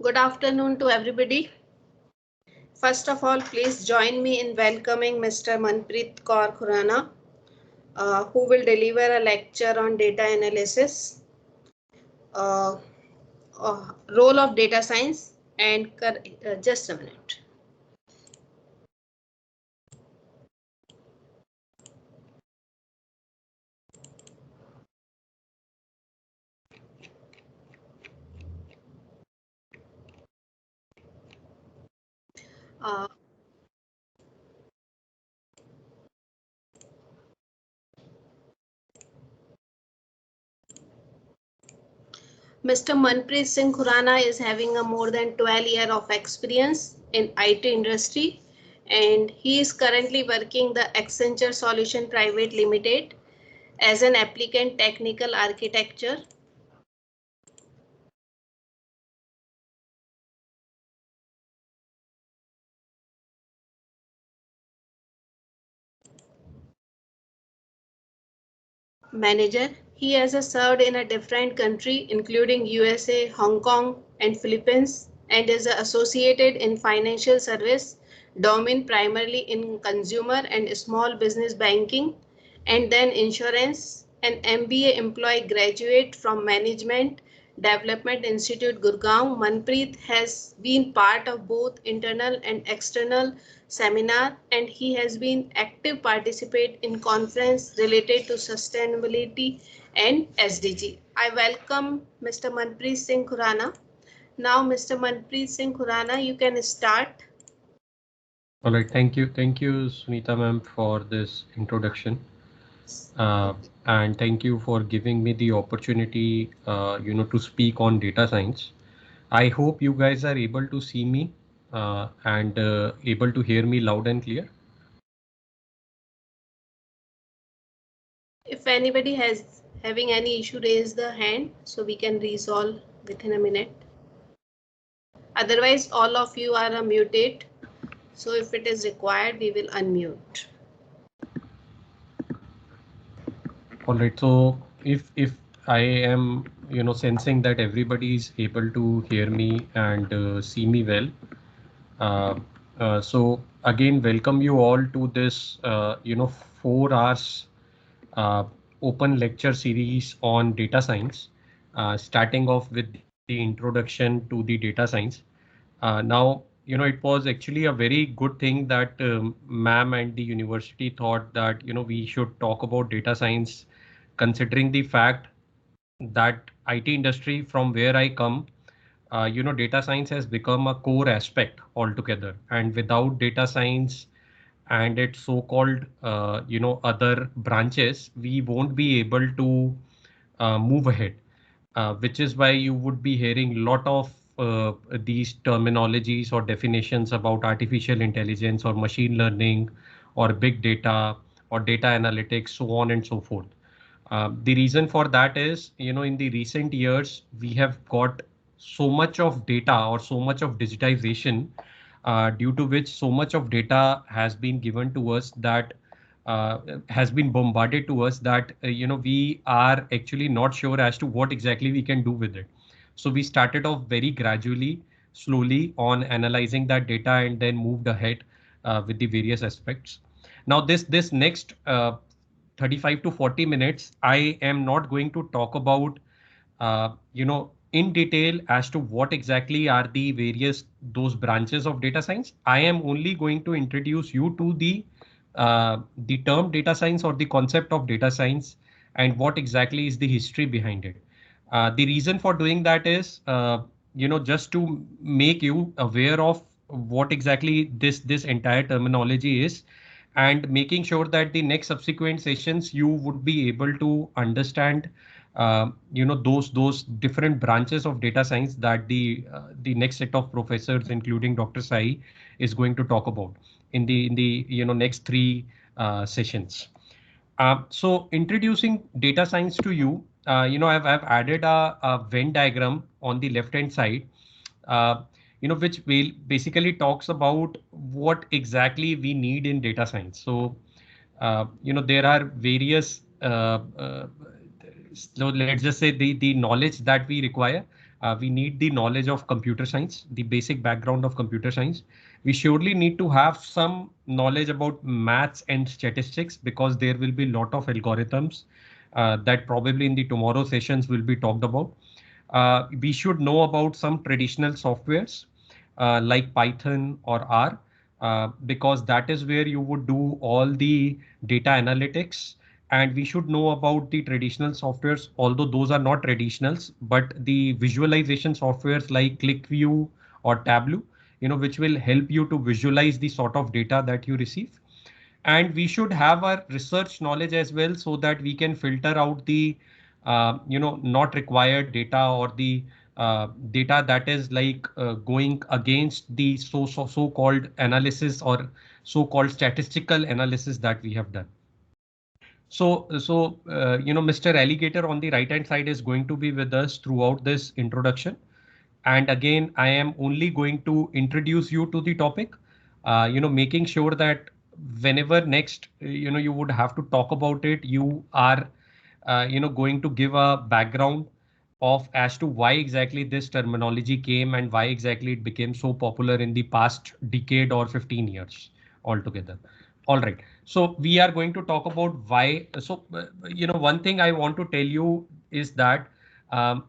Good afternoon to everybody. First of all, please join me in welcoming Mr. Manpreet Kaur Khurana, who will deliver a lecture on data analysis, uh, role of data science, and just a minute. Uh, Mr. Manpreet Singh Khurana is having a more than 12 years of experience in IT industry, and he is currently working the Accenture Solution Private Limited as an applicant technical architecture. Manager. He has served in a different country, including USA, Hong Kong, and Philippines, and is associated in financial service domain primarily in consumer and small business banking, and then insurance. An MBA employee graduate from Management Development Institute, Gurgaon. Manpreet has been part of both internal and external seminar, and he has been active participant in conference related to sustainability and SDG. I welcome Mr. Manpreet Singh Khurana. Now, Mr. Manpreet Singh Khurana, you can start. All right, thank you, Sunita ma'am, for this introduction, and thank you for giving me the opportunity, to speak on data science. I hope you guys are able to see me and able to hear me loud and clear. If anybody has having any issue, raise the hand so we can resolve within a minute. Otherwise, all of you are muted. So if it is required, we will unmute. All right, so if I am sensing that everybody is able to hear me and see me well, uh, so again welcome you all to this 4 hours uh, open lecture series on data science, starting off with the introduction to the data science. Now, it was actually a very good thing that ma'am and the university thought that, we should talk about data science, considering the fact that IT industry from where I come, data science has become a core aspect altogether. And without data science and its so-called, other branches, we won't be able to move ahead, which is why you would be hearing a lot of these terminologies or definitions about artificial intelligence or machine learning or big data or data analytics, so on and so forth. The reason for that is, in the recent years, we have got so much of data or so much of digitization, due to which so much of data has been given to us that uh, has been bombarded to us that we are actually not sure as to what exactly we can do with it. So we started off very gradually, slowly on analyzing that data and then moved ahead with the various aspects. Now this next 35 to 40 minutes, I am not going to talk about, in detail as to what exactly are the various those branches of data science. I am only going to introduce you to the term data science or the concept of data science and what exactly is the history behind it. The reason for doing that is, just to make you aware of what exactly this entire terminology is, and making sure that the next subsequent sessions you would be able to understand those different branches of data science that the next set of professors, including Dr. Sai, is going to talk about in the next three sessions. So introducing data science to you, I've added a Venn diagram on the left hand side, uh, which will basically talks about what exactly we need in data science. So, there are various so let's just say the knowledge that we require. We need the knowledge of computer science, the basic background of computer science. We surely need to have some knowledge about maths and statistics, because there will be a lot of algorithms that probably in the tomorrow sessions will be talked about. We should know about some traditional softwares like Python or R, because that is where you would do all the data analytics. And we should know about the traditional softwares, although those are not traditionals, but the visualization softwares like ClickView or Tableau, which will help you to visualize the sort of data that you receive. And we should have our research knowledge as well, so that we can filter out the not required data, or the data that is like going against the so-called analysis, or so-called statistical analysis that we have done. So Mr. Alligator on the right hand side is going to be with us throughout this introduction. And again, I am only going to introduce you to the topic, making sure that whenever next, you would have to talk about it, you are, going to give a background of as to why exactly this terminology came and why exactly it became so popular in the past decade or 15 years altogether. All right. So we are going to talk about why. So, one thing I want to tell you is that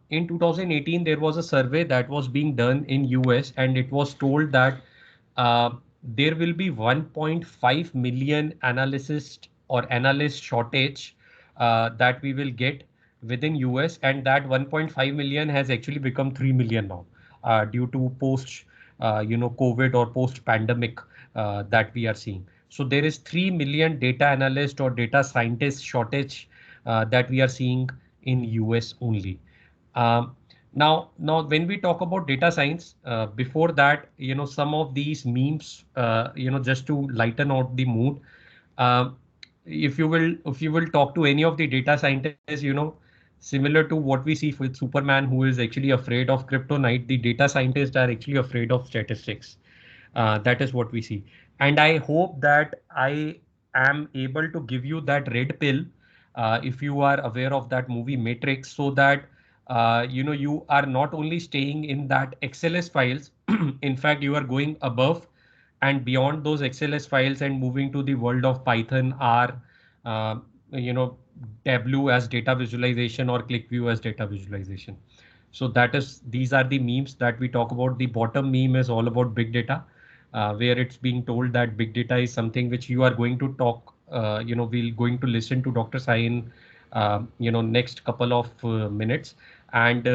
in 2018, there was a survey that was being done in US, and it was told that uh, there will be 1.5 million analyst or analyst shortage that we will get within US, and that 1.5 million has actually become 3 million now due to post, COVID or post pandemic that we are seeing. So there is 3 million data analyst or data scientist shortage that we are seeing in US only. Um, now, when we talk about data science, before that, some of these memes, just to lighten out the mood, um, if you will talk to any of the data scientists, similar to what we see with Superman, who is actually afraid of kryptonite, the data scientists are actually afraid of statistics. That is what we see. And I hope that I am able to give you that red pill, if you are aware of that movie Matrix, so that you are not only staying in that XLS files. In fact, you are going above and beyond those XLS files and moving to the world of Python, R, uh, you know, Tableau as data visualization, or ClickView as data visualization. So these are the memes that we talk about. The bottom meme is all about big data, where it's being told that big data is something which you are going to talk, we're going to listen to Dr. Sai in, next couple of minutes. And,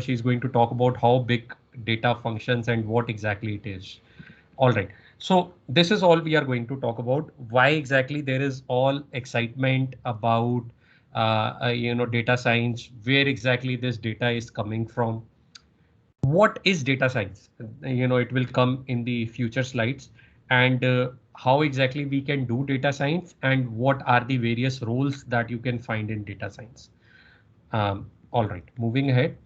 she's going to talk about how big data functions and what exactly it is. All right. So this is all we are going to talk about. Why exactly there is all excitement about, data science, where exactly this data is coming from. What is data science? It will come in the future slides, and how exactly we can do data science, and what are the various roles that you can find in data science. All right, moving ahead.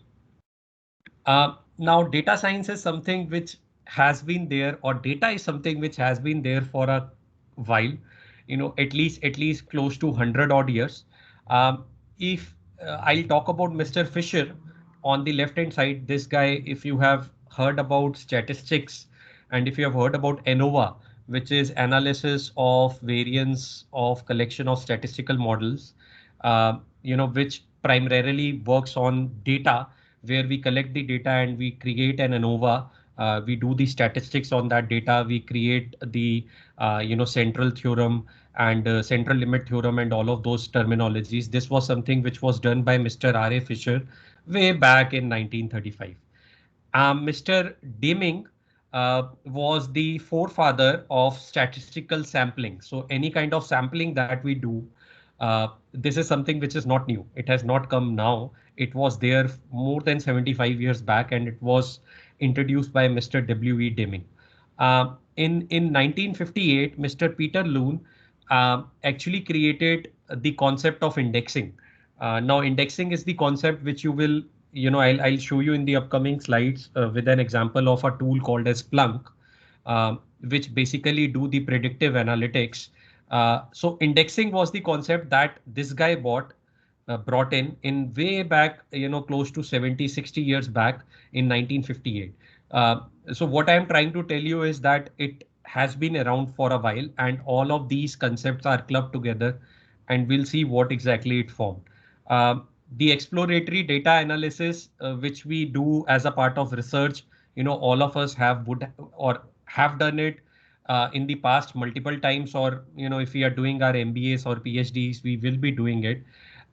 Now, data science is something which has been there, or data is something which has been there for a while, at least close to 100 odd years. If I'll talk about Mr. Fisher on the left hand side, this guy, if you have heard about statistics, and if you have heard about ANOVA, which is analysis of variance of collection of statistical models, which primarily works on data, where we collect the data and we create an ANOVA. We do the statistics on that data. We create the central theorem and central limit theorem and all of those terminologies. This was something which was done by Mr. R.A. Fisher way back in 1935. Mr. Deming was the forefather of statistical sampling. So any kind of sampling that we do, this is something which is not new. It has not come now. It was there more than 75 years back, and it was introduced by Mr. W.E. Deming. In 1958, Mr. Peter Loon actually created the concept of indexing. Now, indexing is the concept which you will, I'll show you in the upcoming slides with an example of a tool called as Splunk, which basically do the predictive analytics. So indexing was the concept that this guy bought brought in way back, close to 70, 60 years back in 1958. So what I'm trying to tell you is that it has been around for a while, and all of these concepts are clubbed together, and we'll see what exactly it formed. The exploratory data analysis, which we do as a part of research, all of us would or have done it in the past multiple times, or if we are doing our MBAs or PhDs, we will be doing it,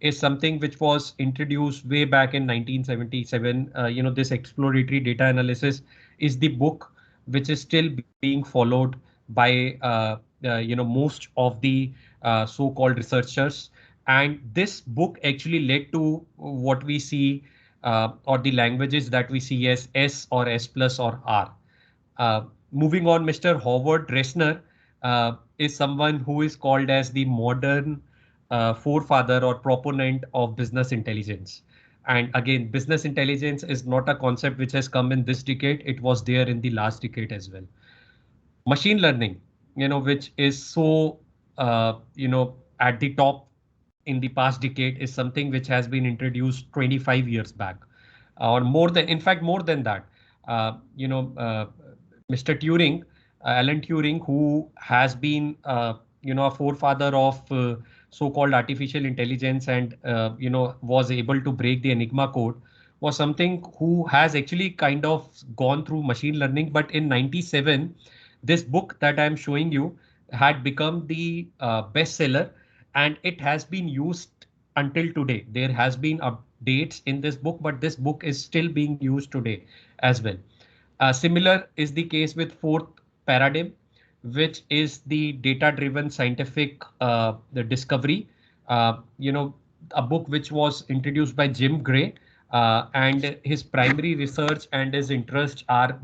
is something which was introduced way back in 1977. This exploratory data analysis is the book which is still being followed by most of the so-called researchers. And this book actually led to what we see, or the languages that we see as S or S plus or R. Moving on, Mr. Howard Dresner is someone who is called as the modern forefather or proponent of business intelligence. And again, business intelligence is not a concept which has come in this decade. It was there in the last decade as well. Machine learning, which is so, at the top in the past decade, is something which has been introduced 25 years back, or more than, in fact, more than that. Uh, you know, uh, Mr. Turing, Alan Turing, who has been, a forefather of so-called artificial intelligence, and was able to break the Enigma code, was something who has actually kind of gone through machine learning. But in 97, this book that I'm showing you had become the bestseller, and it has been used until today. There has been updates in this book, but this book is still being used today as well. Similar is the case with fourth paradigm, which is the data-driven scientific the discovery. A book which was introduced by Jim Gray, and his primary research and his interests are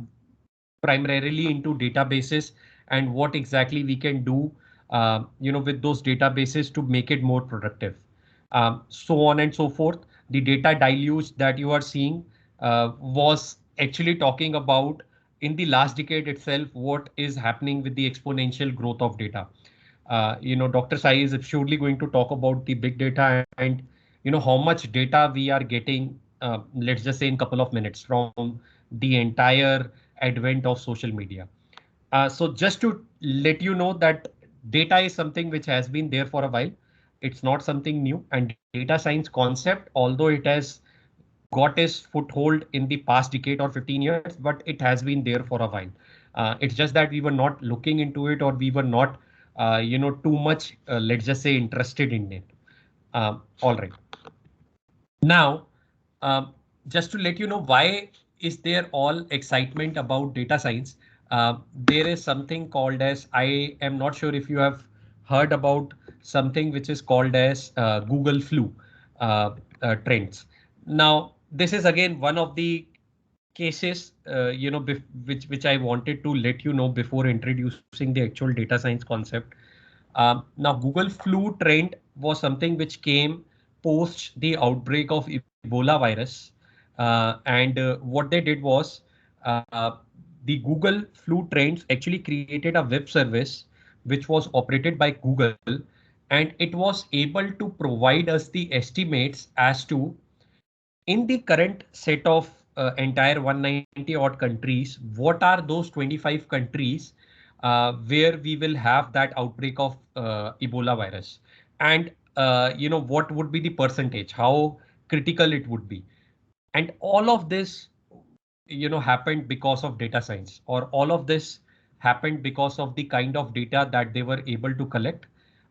primarily into databases and what exactly we can do, with those databases to make it more productive. So on and so forth. The data deluge that you are seeing was actually talking about in the last decade itself what is happening with the exponential growth of data. Dr. Sai is surely going to talk about the big data and how much data we are getting, let's just say in a couple of minutes, from the entire advent of social media. So just to let you know that data is something which has been there for a while. It's not something new, and data science concept, although it has got its foothold in the past decade or 15 years, but it has been there for a while. It's just that we were not looking into it, or we were not, too much, let's just say, interested in it. All right. Now, just to let you know why is there all excitement about data science, there is something called as, I am not sure if you have heard about something which is called as Google flu trends. Now, this is again one of the cases, which I wanted to let you know before introducing the actual data science concept. Now, Google flu trend was something which came post the outbreak of Ebola virus. And what they did was, the Google flu trends actually created a web service which was operated by Google, and it was able to provide us the estimates as to, in the current set of entire 190 odd countries, what are those 25 countries where we will have that outbreak of Ebola virus, and what would be the percentage, how critical it would be. And all of this, happened because of data science, or all of this happened because of the kind of data that they were able to collect,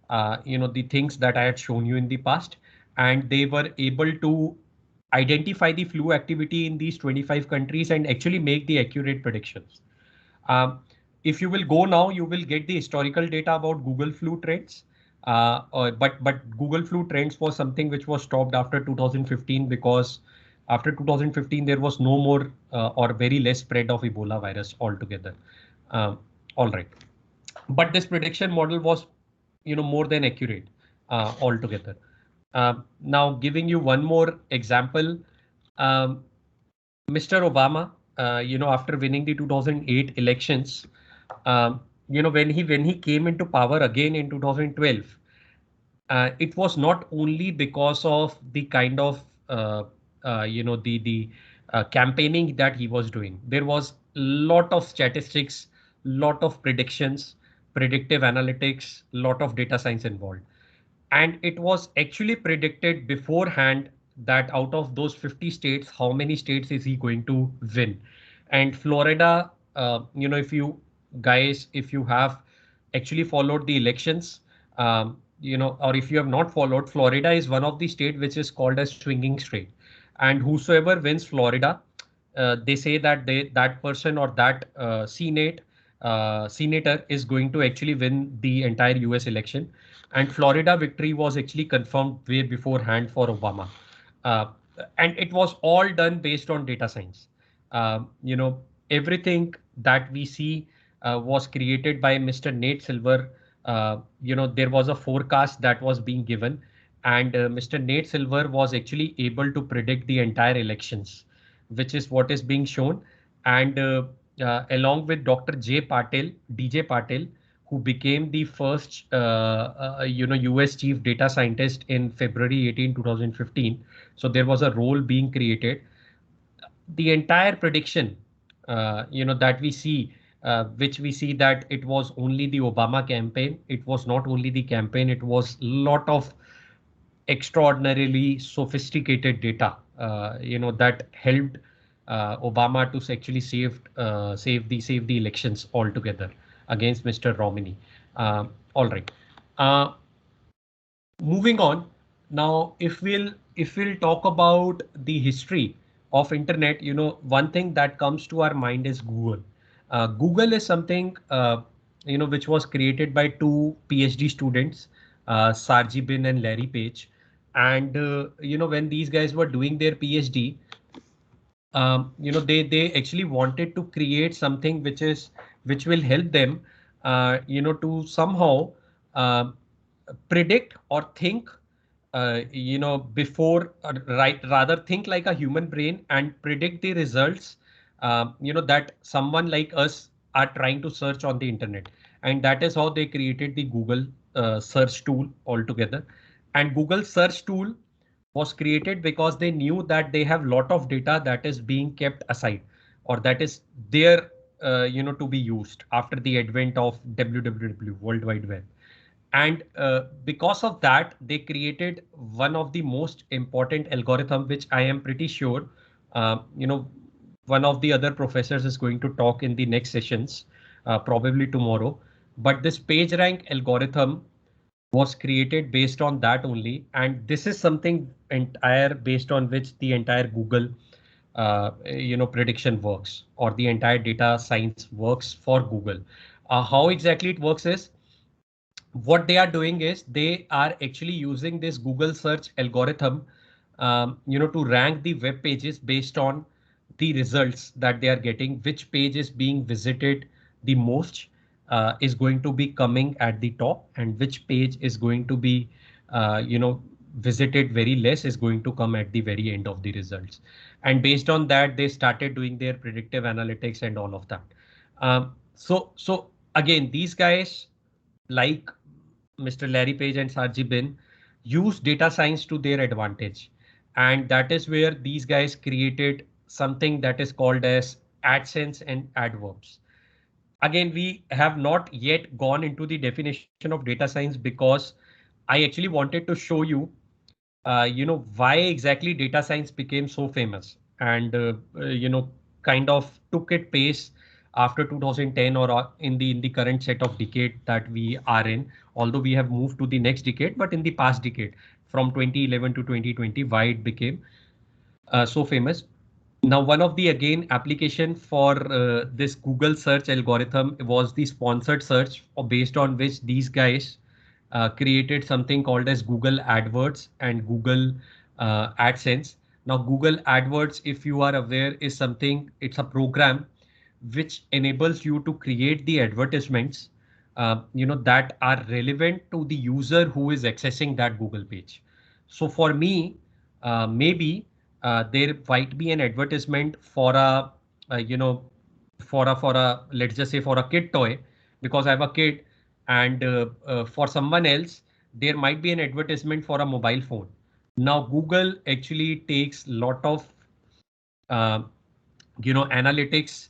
the things that I had shown you in the past, and they were able to identify the flu activity in these 25 countries and actually make the accurate predictions. Um, if you will go now, you will get the historical data about Google flu trends. But Google flu trends was something which was stopped after 2015, because after 2015 there was no more or very less spread of Ebola virus altogether. All right, but this prediction model was, more than accurate altogether. Now, giving you one more example, um, Mr. Obama, after winning the 2008 elections, when he came into power again in 2012, it was not only because of the kind of campaigning that he was doing. There was lot of statistics, lot of predictions, predictive analytics, lot of data science involved. And it was actually predicted beforehand that out of those 50 states, how many states is he going to win. And Florida, if you guys, if you have actually followed the elections, or if you have not followed, Florida is one of the state which is called as swinging state. And whosoever wins Florida, they say that that person or that senator is going to actually win the entire US election. And Florida victory was actually confirmed way beforehand for Obama. Uh, and it was all done based on data science. Everything that we see was created by Mr. Nate Silver. There was a forecast that was being given, and Mr. Nate Silver was actually able to predict the entire elections, which is what is being shown. And along with Dr. DJ Patil, who became the first, US chief data scientist in February 2015. So there was a role being created. The entire prediction, that we see, which we see that it was only the Obama campaign. It was not only the campaign, it was a lot of extraordinarily sophisticated data, that helped Obama to actually save the elections altogether against Mr. Romney. All right. Uh, Moving on. Now, if we'll talk about the history of internet, one thing that comes to our mind is Google. Google is something which was created by two PhD students, Sarji Bin and Larry Page. And when these guys were doing their PhD, they actually wanted to create something which will help them, to somehow uh, predict or think, before, right, rather think like a human brain and predict the results, that someone like us are trying to search on the internet. And that is how they created the Google search tool altogether. And Google search tool was created because they knew that they have lot of data that is being kept aside, or that is there, to be used after the advent of WWW, World Wide Web. And because of that, they created one of the most important algorithm, which I am pretty sure, uh, you know, one of the other professors is going to talk in the next sessions, probably tomorrow. But this PageRank algorithm was created based on that only. And this is something entire based on which the entire Google, prediction works, or the entire data science works for Google. How exactly it works is, what they are doing is they are actually using this Google search algorithm, to rank the web pages based on the results that they are getting. Which page is being visited the most is going to be coming at the top, and which page is going to be, visited very less is going to come at the very end of the results. And based on that, they started doing their predictive analytics and all of that. So again, these guys, like Mr. Larry Page and Sarji Bin, use data science to their advantage. And that is where these guys created something that is called as AdSense and AdVerbs. Again, we have not yet gone into the definition of data science, because I actually wanted to show you, why exactly data science became so famous, and kind of took it pace after 2010, or in the current set of decade that we are in. Although we have moved to the next decade, but in the past decade, from 2011 to 2020, why it became so famous. Now, one of the again application for this Google search algorithm was the sponsored search, based on which these guys created something called as Google AdWords and Google AdSense. Now, Google AdWords, if you are aware, is something, it's a program which enables you to create the advertisements, that are relevant to the user who is accessing that Google page. So for me, maybe there might be an advertisement for a let's just say for a kid toy, because I have a kid. And for someone else, there might be an advertisement for a mobile phone. Now Google actually takes lot of uh, analytics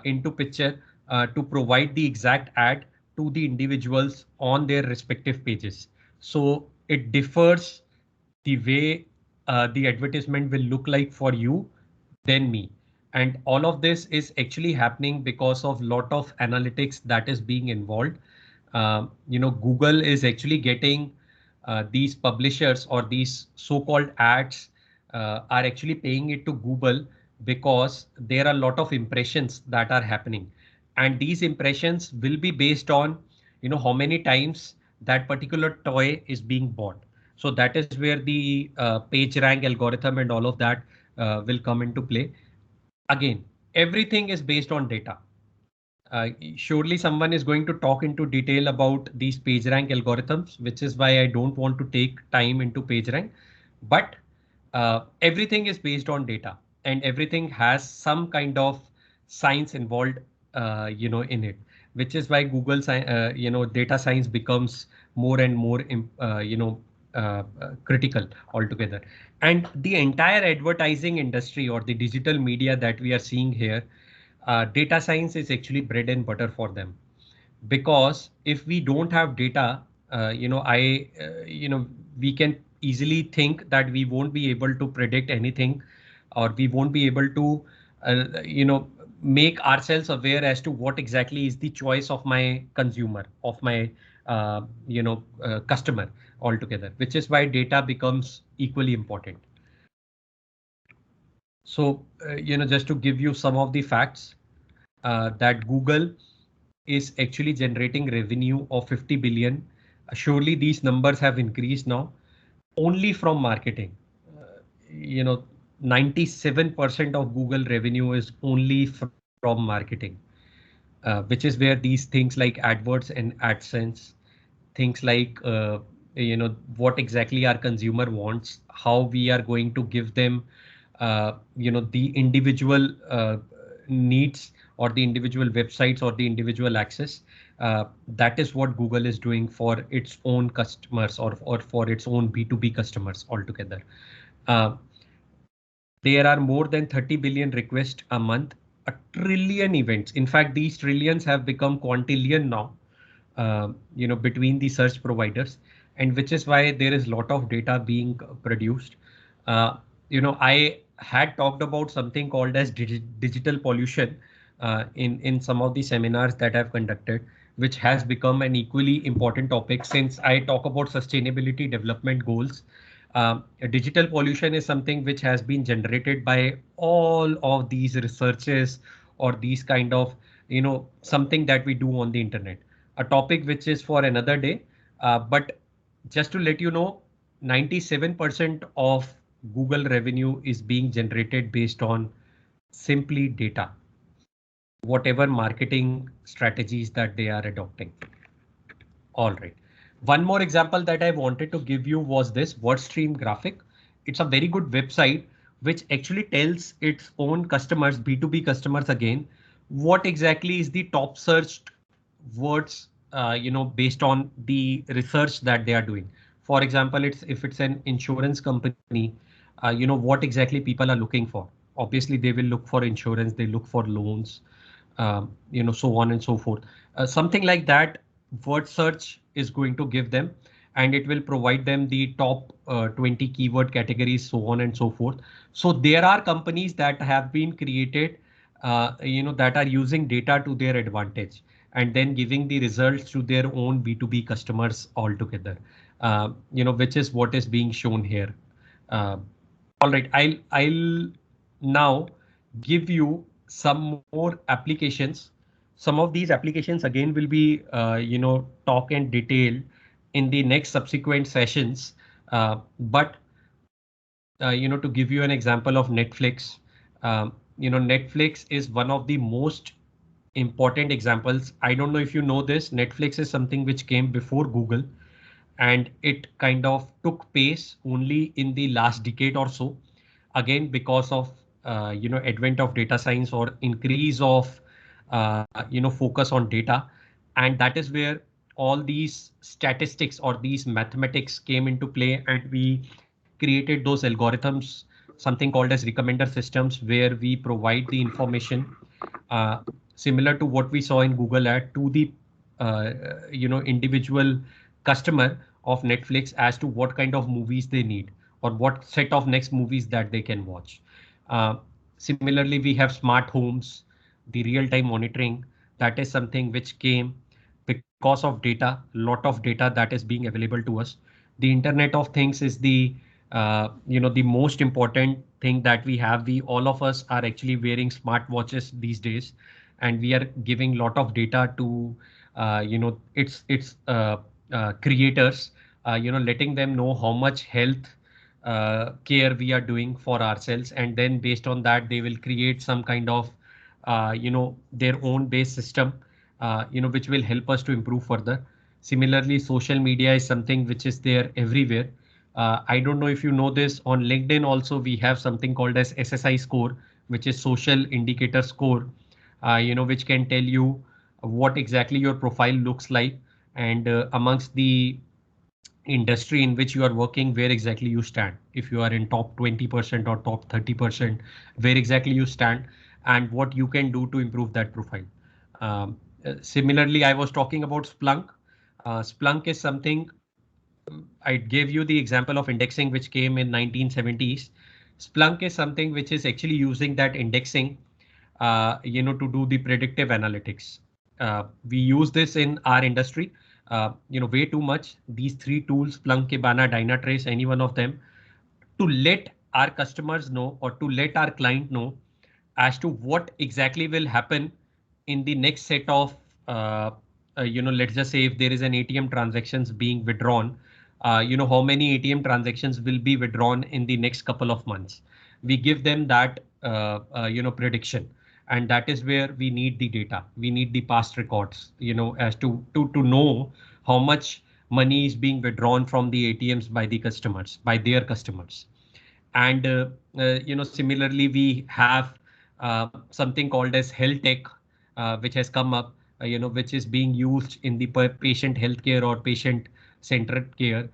into picture to provide the exact ad to the individuals on their respective pages. So it differs the way the advertisement will look like for you than me. And all of this is actually happening because of lot of analytics that is being involved. Google is actually getting these publishers or these so-called ads are actually paying it to Google because there are a lot of impressions that are happening, and these impressions will be based on how many times that particular toy is being bought. So that is where the page rank algorithm and all of that will come into play. Again, everything is based on data. Surely someone is going to talk into detail about these PageRank algorithms, which is why I don't want to take time into PageRank. But everything is based on data, and everything has some kind of science involved, in it, which is why data science becomes more and more, critical altogether. And the entire advertising industry or the digital media that we are seeing here, data science is actually bread and butter for them, because if we don't have data, we can easily think that we won't be able to predict anything, or we won't be able to make ourselves aware as to what exactly is the choice of my consumer, of my customer altogether, which is why data becomes equally important. So just to give you some of the facts, that Google is actually generating revenue of 50 billion. Surely these numbers have increased now only from marketing. Uh, you know, 97% of Google revenue is only from marketing, which is where these things like AdWords and AdSense, things like what exactly our consumer wants, how we are going to give them the individual needs, or the individual websites, or the individual access. That is what Google is doing for its own customers, or for its own B2B customers altogether. Uh, there are more than 30 billion requests a month, a trillion events. In fact, these trillions have become quintillion now, between the search providers, and which is why there is a lot of data being produced. I had talked about something called as digital pollution in some of the seminars that I've conducted, which has become an equally important topic since I talk about sustainability development goals. Digital pollution is something which has been generated by all of these researches, or these kind of something that we do on the internet, a topic which is for another day. But just to let you know, 97% of Google revenue is being generated based on simply data, whatever marketing strategies that they are adopting. All right. One more example that I wanted to give you was this WordStream graphic. It's a very good website which actually tells its own customers, B2B customers again, what exactly is the top searched words, based on the research that they are doing. For example, if it's an insurance company, what exactly people are looking for. Obviously, they will look for insurance, they look for loans, so on and so forth. Something like that, word search is going to give them, and it will provide them the top 20 keyword categories, so on and so forth. So there are companies that have been created, that are using data to their advantage, and then giving the results to their own B2B customers altogether, which is what is being shown here. Uh, all right, I'll now give you some more applications. Some of these applications again will be talk and detail in the next subsequent sessions. But to give you an example of Netflix, Netflix is one of the most important examples. I don't know if you know this. Netflix is something which came before Google, and it kind of took pace only in the last decade or so, again because of advent of data science, or increase of focus on data. And that is where all these statistics or these mathematics came into play, and we created those algorithms, something called as recommender systems, where we provide the information uh, similar to what we saw in Google Ad to the individual customer of Netflix as to what kind of movies they need or what set of next movies that they can watch. Uh, Similarly, we have smart homes, the real-time monitoring. That is something which came because of data, lot of data that is being available to us. The Internet of Things is the most important thing that we have. We all of us are actually wearing smart watches these days, and we are giving lot of data to its creators, letting them know how much health care we are doing for ourselves, and then based on that they will create some kind of their own base system which will help us to improve further. Similarly, social media is something which is there everywhere. I don't know if you know this, on LinkedIn also we have something called as SSI score, which is social indicator score, which can tell you what exactly your profile looks like, and amongst the industry in which you are working, where exactly you stand. If you are in top 20% or top 30%, where exactly you stand and what you can do to improve that profile. Similarly, I was talking about Splunk. Splunk is something, I gave you the example of indexing which came in 1970s. Splunk is something which is actually using that indexing to do the predictive analytics. We use this in our industry, way too much. These three tools, Splunk, Kibana, Dynatrace, any one of them, to let our customers know or to let our client know as to what exactly will happen in the next set of, let's just say if there is an ATM transactions being withdrawn, how many ATM transactions will be withdrawn in the next couple of months. We give them that, prediction. And that is where we need the data. We need the past records, as to know how much money is being withdrawn from the ATMs by the customers, by their customers. And similarly, we have something called as health tech, which has come up, which is being used in the patient healthcare or patient centered care.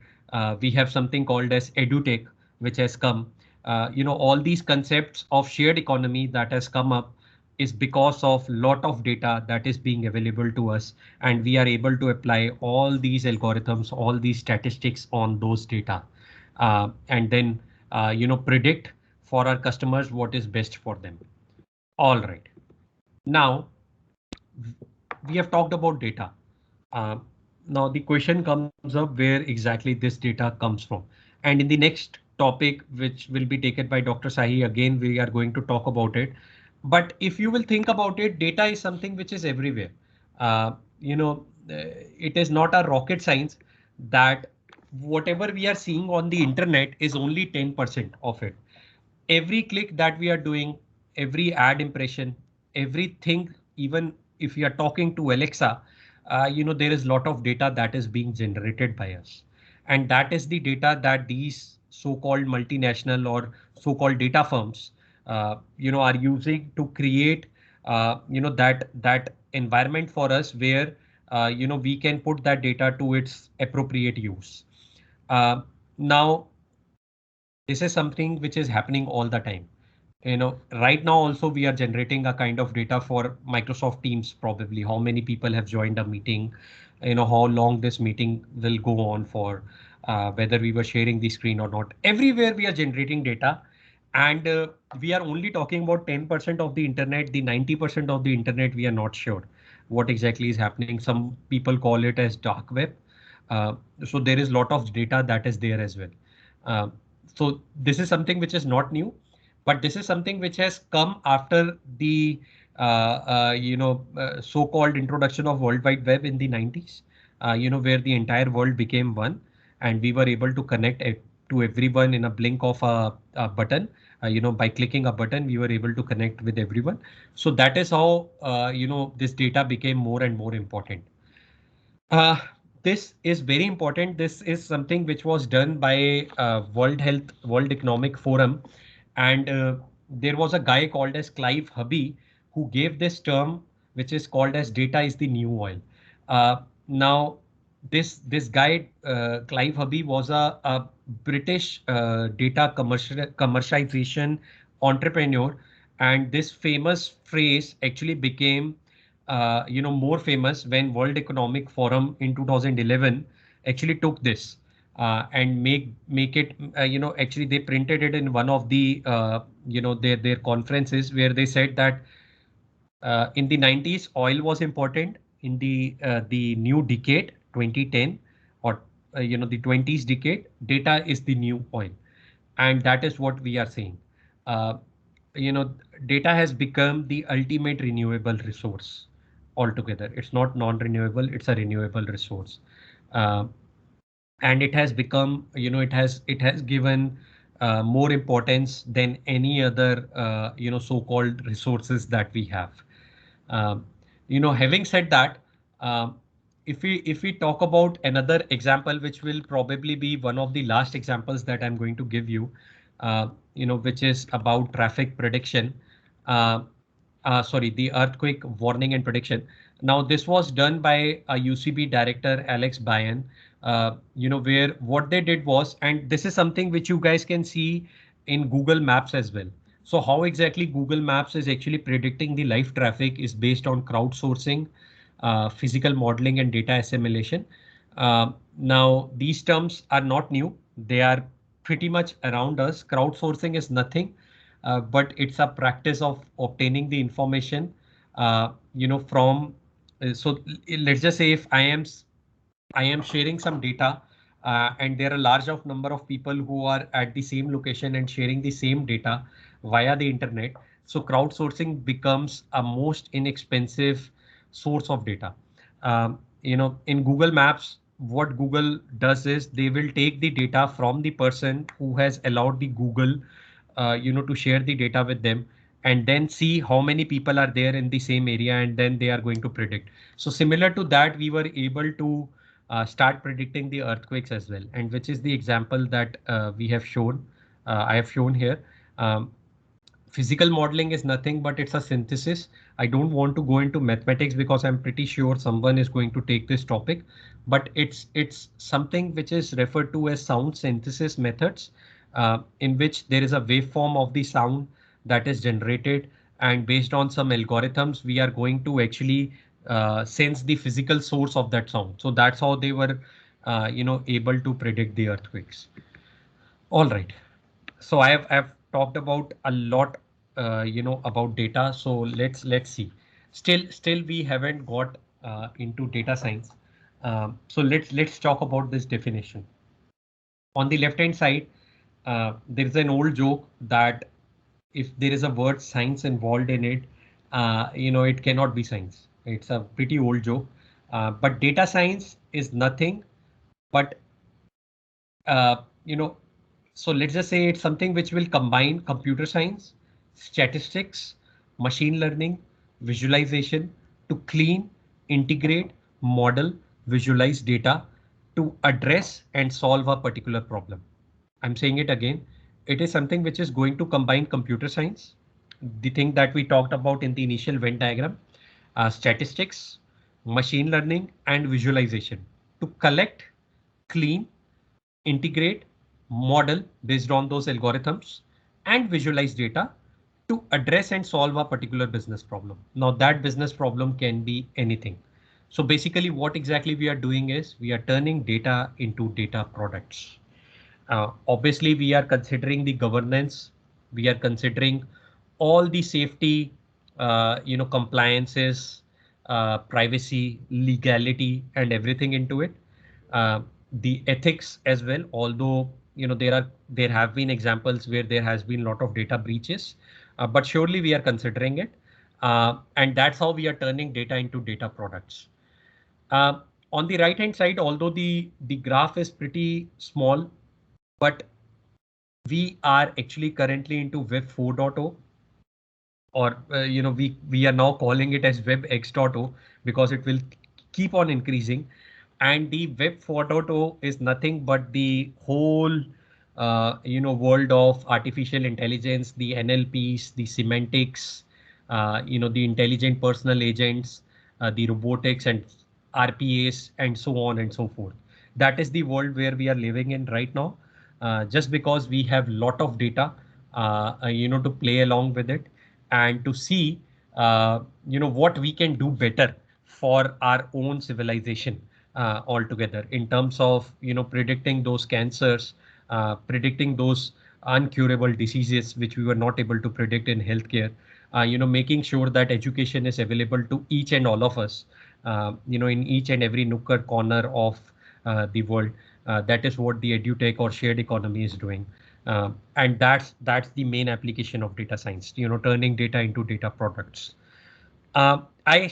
We have something called as edutech, which has come. All these concepts of shared economy that has come up is because of lot of data that is being available to us, and we are able to apply all these algorithms, all these statistics on those data, and then predict for our customers what is best for them. All right. Now we have talked about data. Uh, Now the question comes up, where exactly this data comes from. And in the next topic, which will be taken by Dr. Sahi, again, we are going to talk about it. But if you will think about it, data is something which is everywhere. It is not a rocket science that whatever we are seeing on the internet is only 10% of it. Every click that we are doing, every ad impression, everything, even if we are talking to Alexa, there is a lot of data that is being generated by us. And that is the data that these so-called multinational or so-called data firms, are using to create, that environment for us where, we can put that data to its appropriate use. Now, this is something which is happening all the time. Right now also we are generating a kind of data for Microsoft Teams, probably how many people have joined a meeting, how long this meeting will go on for, whether we were sharing the screen or not. Everywhere we are generating data, and we are only talking about 10% of the internet. The 90% of the internet, we are not sure what exactly is happening. Some people call it as dark web. Uh, so there is a lot of data that is there as well. Uh, so this is something which is not new, but this is something which has come after the so-called introduction of World Wide Web in the 90s, where the entire world became one, and we were able to connect it to everyone in a blink of a button. By clicking a button, we were able to connect with everyone. So that is how, this data became more and more important. Uh, this is very important. This is something which was done by World Economic Forum, and there was a guy called as Clive Hubby who gave this term, which is called as data is the new oil. Now, this guy Clive Hubby was a British data commercialization entrepreneur, and this famous phrase actually became more famous when World Economic Forum in 2011 actually took this and make it actually they printed it in one of the their conferences where they said that in the 90s, oil was important. In the new decade, 2010, or the 20s decade, data is the new oil, and that is what we are saying. Uh, you know, Data has become the ultimate renewable resource altogether. It's not non-renewable; it's a renewable resource. Uh, and it has become it has given more importance than any other so-called resources that we have. um, Having said that, um, if we talk about another example, which will probably be one of the last examples that I'm going to give you, which is about traffic prediction. Uh, Sorry, the earthquake warning and prediction. Now, this was done by a UCB director, Alex Bayan, where what they did was, and this is something which you guys can see in Google Maps as well. So how exactly Google Maps is actually predicting the live traffic is based on crowdsourcing, physical modeling, and data assimilation. Now, these terms are not new. They are pretty much around us. Crowdsourcing is nothing, but it's a practice of obtaining the information, from. So let's just say if I am sharing some data, and there are a large of number of people who are at the same location and sharing the same data via the internet. So crowdsourcing becomes a most inexpensive source of data. In Google Maps, what Google does is they will take the data from the person who has allowed the Google, to share the data with them, and then see how many people are there in the same area, and then they are going to predict. So similar to that, we were able to start predicting the earthquakes as well, and which is the example that we have shown. I have shown here. Um, Physical modeling is nothing but it's a synthesis. I don't want to go into mathematics because I'm pretty sure someone is going to take this topic, but it's something which is referred to as sound synthesis methods, in which there is a waveform of the sound that is generated, and based on some algorithms, we are going to actually sense the physical source of that sound. So that's how they were, able to predict the earthquakes. All right. So I've talked about a lot, about data. So let's see. Still we haven't got into data science. So let's talk about this definition. On the left hand side, there is an old joke that if there is a word science involved in it, it cannot be science. It's a pretty old joke. But data science is nothing but uh, you know, so let's just say it's something which will combine computer science, statistics, machine learning, visualization to clean, integrate, model, visualize data to address and solve a particular problem. I'm saying it again. It is something which is going to combine computer science, the thing that we talked about in the initial Venn diagram, statistics, machine learning, and visualization to collect, clean, integrate, model based on those algorithms, and visualize data to address and solve a particular business problem. Now that business problem can be anything. So basically what exactly we are doing is we are turning data into data products. Obviously we are considering the governance, we are considering all the safety, compliances, privacy, legality, and everything into it. The ethics as well, although there have been examples where there has been a lot of data breaches, but surely we are considering it, and that's how we are turning data into data products. uh, on the right hand side, although the graph is pretty small, but we are actually currently into web 4.0, or we are now calling it as web X.0 because it will keep on increasing. And the web 4.0 is nothing but the whole world of artificial intelligence, the NLPs, the semantics, the intelligent personal agents, the robotics, and RPAs, and so on and so forth. That is the world where we are living in right now. Just because we have lot of data, to play along with it and to see, what we can do better for our own civilization altogether in terms of, predicting those cancers, predicting those uncurable diseases which we were not able to predict in healthcare, making sure that education is available to each and all of us, in each and every nook or corner of the world. That is what the edutech or shared economy is doing. And that's the main application of data science, turning data into data products. I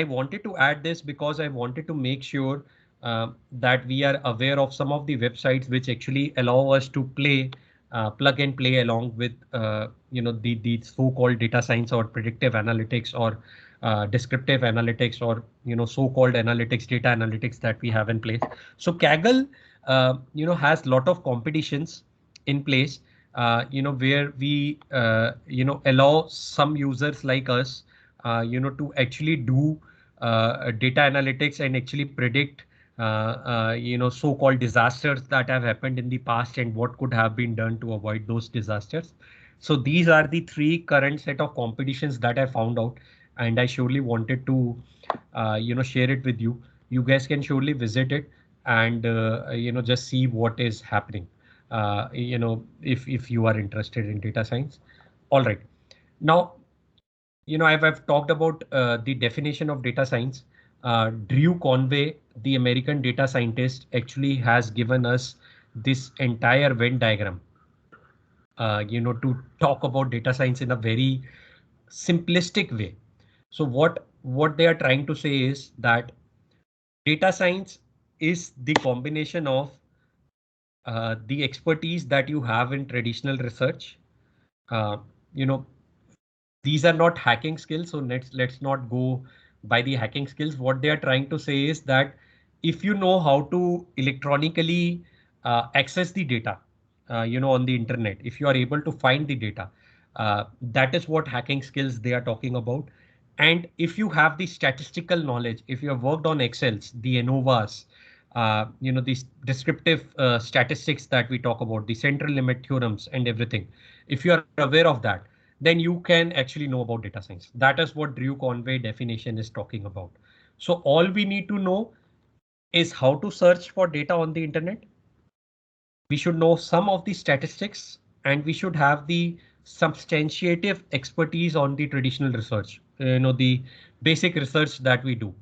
wanted to add this because I wanted to make sure that we are aware of some of the websites which actually allow us to plug and play along with the so-called data science or predictive analytics or descriptive analytics or so-called analytics, data analytics that we have in place. So Kaggle has lot of competitions in place, where we allow some users like us to actually do data analytics and actually predict so-called disasters that have happened in the past and what could have been done to avoid those disasters. So these are the three current set of competitions that I found out, and I surely wanted to share it with you. You guys can surely visit it and just see what is happening, if you are interested in data science. All right, now I've talked about the definition of data science. Drew Conway, the American data scientist, actually has given us this entire Venn diagram, to talk about data science in a very simplistic way. So what they are trying to say is that data science is the combination of the expertise that you have in traditional research. Uh, you know, these are not hacking skills, so let's not go by the hacking skills. What they are trying to say is that if you know how to electronically access the data, on the internet, if you are able to find the data, that is what hacking skills they are talking about. And if you have the statistical knowledge, if you have worked on Excels, the ANOVAs, these descriptive statistics that we talk about, the central limit theorems and everything, if you are aware of that, then you can actually know about data science. That is what Drew Conway definition is talking about. So all we need to know is how to search for data on the internet. We should know some of the statistics and we should have the substantiative expertise on the traditional research, the basic research that we do.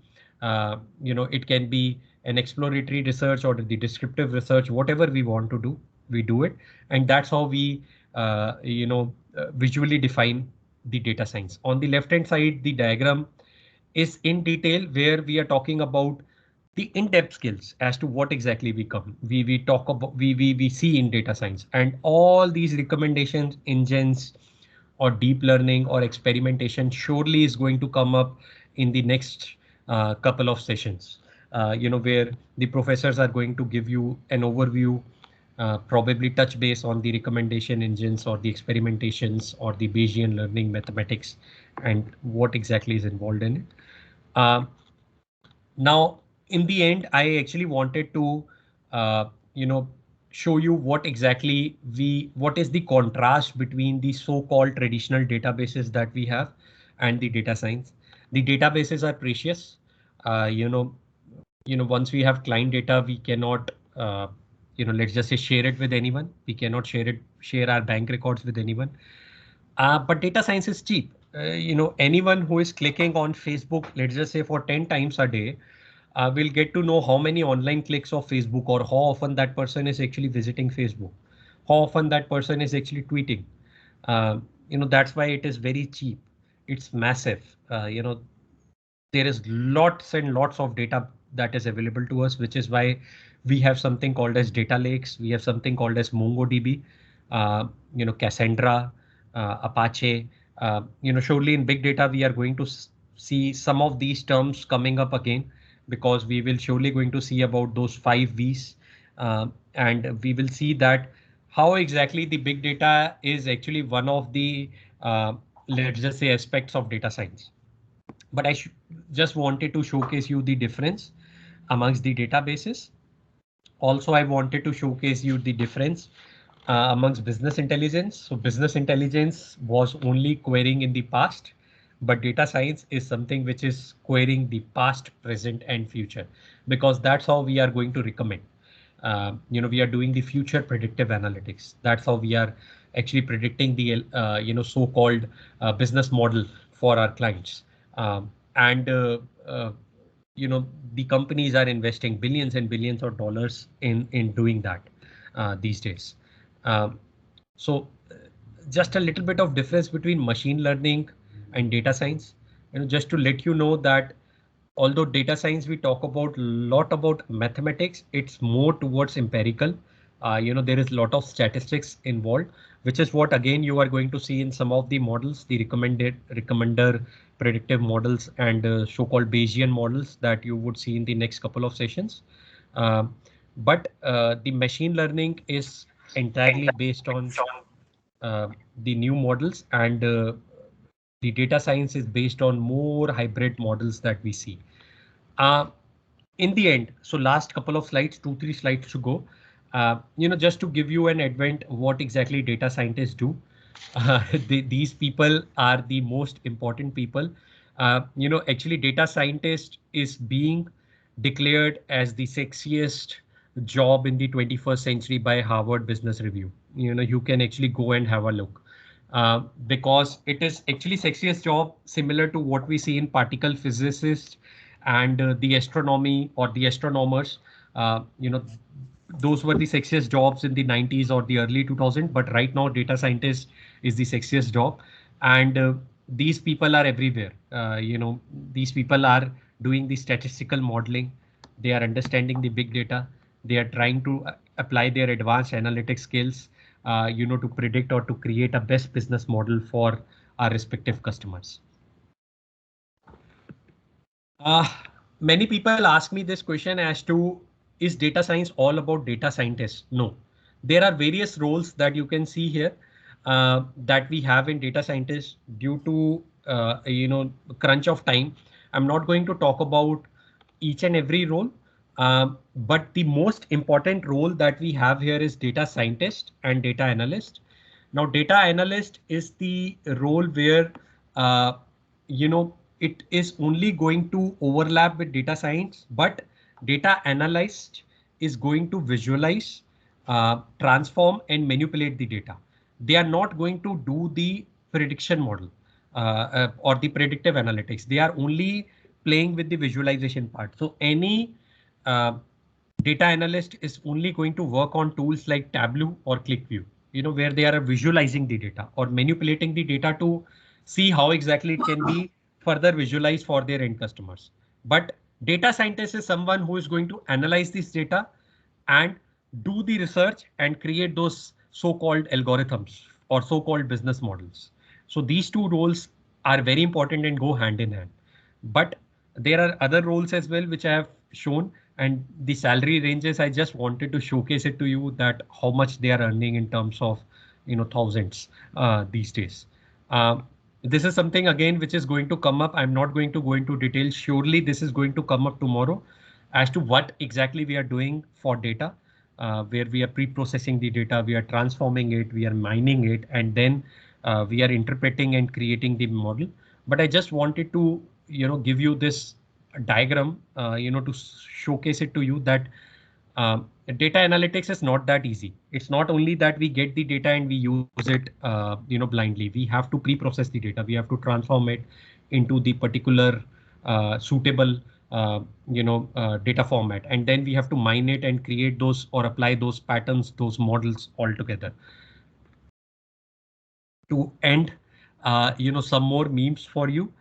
It can be an exploratory research or the descriptive research, whatever we want to do, we do it. And that's how we, visually define the data science. On the left hand side, the diagram is in detail where we are talking about the in-depth skills as to what exactly we talk about, we see in data science, and all these recommendations engines or deep learning or experimentation surely is going to come up in the next couple of sessions, where the professors are going to give you an overview, probably touch base on the recommendation engines or the experimentations or the Bayesian learning mathematics and what exactly is involved in it. Now, in the end, I actually wanted to, uh, you know, show you what is the contrast between the so-called traditional databases that we have and the data science. The databases are precious. Uh, you know, once we have client data, we cannot, let's just say share it with anyone. We cannot share our bank records with anyone. But data science is cheap. Anyone who is clicking on Facebook, let's just say for 10 times a day, will get to know how many online clicks of Facebook or how often that person is actually visiting Facebook, how often that person is actually tweeting. That's why it is very cheap. It's massive. There is lots and lots of data that is available to us, which is why we have something called as data lakes. We have something called as MongoDB, Cassandra, Apache. Surely in big data, we are going to see some of these terms coming up again, because we will surely going to see about those 5 V's, and we will see that how exactly the big data is actually one of the, let's just say, aspects of data science. but I just wanted to showcase you the difference amongst the databases. Also, I wanted to showcase you the difference amongst business intelligence. So business intelligence was only querying in the past, but data science is something which is querying the past, present, and future, because that's how we are going to recommend. We are doing the future predictive analytics. That's how we are actually predicting the so-called business model for our clients. And the companies are investing billions and billions of dollars in doing that these days. Um, so just a little bit of difference between machine learning and data science. Just to let you know that although data science we talk about lot about mathematics, it's more towards empirical. There is a lot of statistics involved, which is what again you are going to see in some of the models, the recommender predictive models and so-called Bayesian models that you would see in the next couple of sessions. But the machine learning is entirely based on the new models, and the data science is based on more hybrid models that we see. In the end, so last couple of slides, 2-3 slides to go. Just to give you an advent what exactly data scientists do. These people are the most important people. Actually data scientist is being declared as the sexiest job in the 21st century by Harvard Business Review. You can actually go and have a look. Because it is actually sexiest job, similar to what we see in particle physicists and the astronomy or the astronomers. uh, you know those were the sexiest jobs in the 90s or the early 2000s, but right now data scientist is the sexiest job. And these people are everywhere. These people are doing the statistical modeling, they are understanding the big data, they are trying to apply their advanced analytic skills to predict or to create a best business model for our respective customers. Uh, Many people ask me this question as to, is data science all about data scientists? No, there are various roles that you can see here that we have in data scientists due to crunch of time. I'm not going to talk about each and every role, but the most important role that we have here is data scientist and data analyst. Now, data analyst is the role where it is only going to overlap with data science, but data analyst is going to visualize, transform, and manipulate the data. They are not going to do the prediction model or the predictive analytics. They are only playing with the visualization part. So any uh, data analyst is only going to work on tools like Tableau or ClickView, where they are visualizing the data or manipulating the data to see how exactly it can be further visualized for their end customers. But data scientist is someone who is going to analyze this data and do the research and create those so-called algorithms or so-called business models. So these two roles are very important and go hand in hand. But there are other roles as well, which I have shown, and the salary ranges, I just wanted to showcase it to you that how much they are earning in terms of, thousands these days. This is something again which is going to come up. I'm not going to go into details. Surely this is going to come up tomorrow as to what exactly we are doing for data, where we are pre-processing the data, we are transforming it, we are mining it, and then we are interpreting and creating the model. But I just wanted to, give you this diagram, to showcase it to you that data analytics is not that easy. It's not only that we get the data and we use it, blindly. We have to pre-process the data. We have to transform it into the particular suitable, data format, and then we have to mine it and create those or apply those patterns, those models all together. To end, some more memes for you.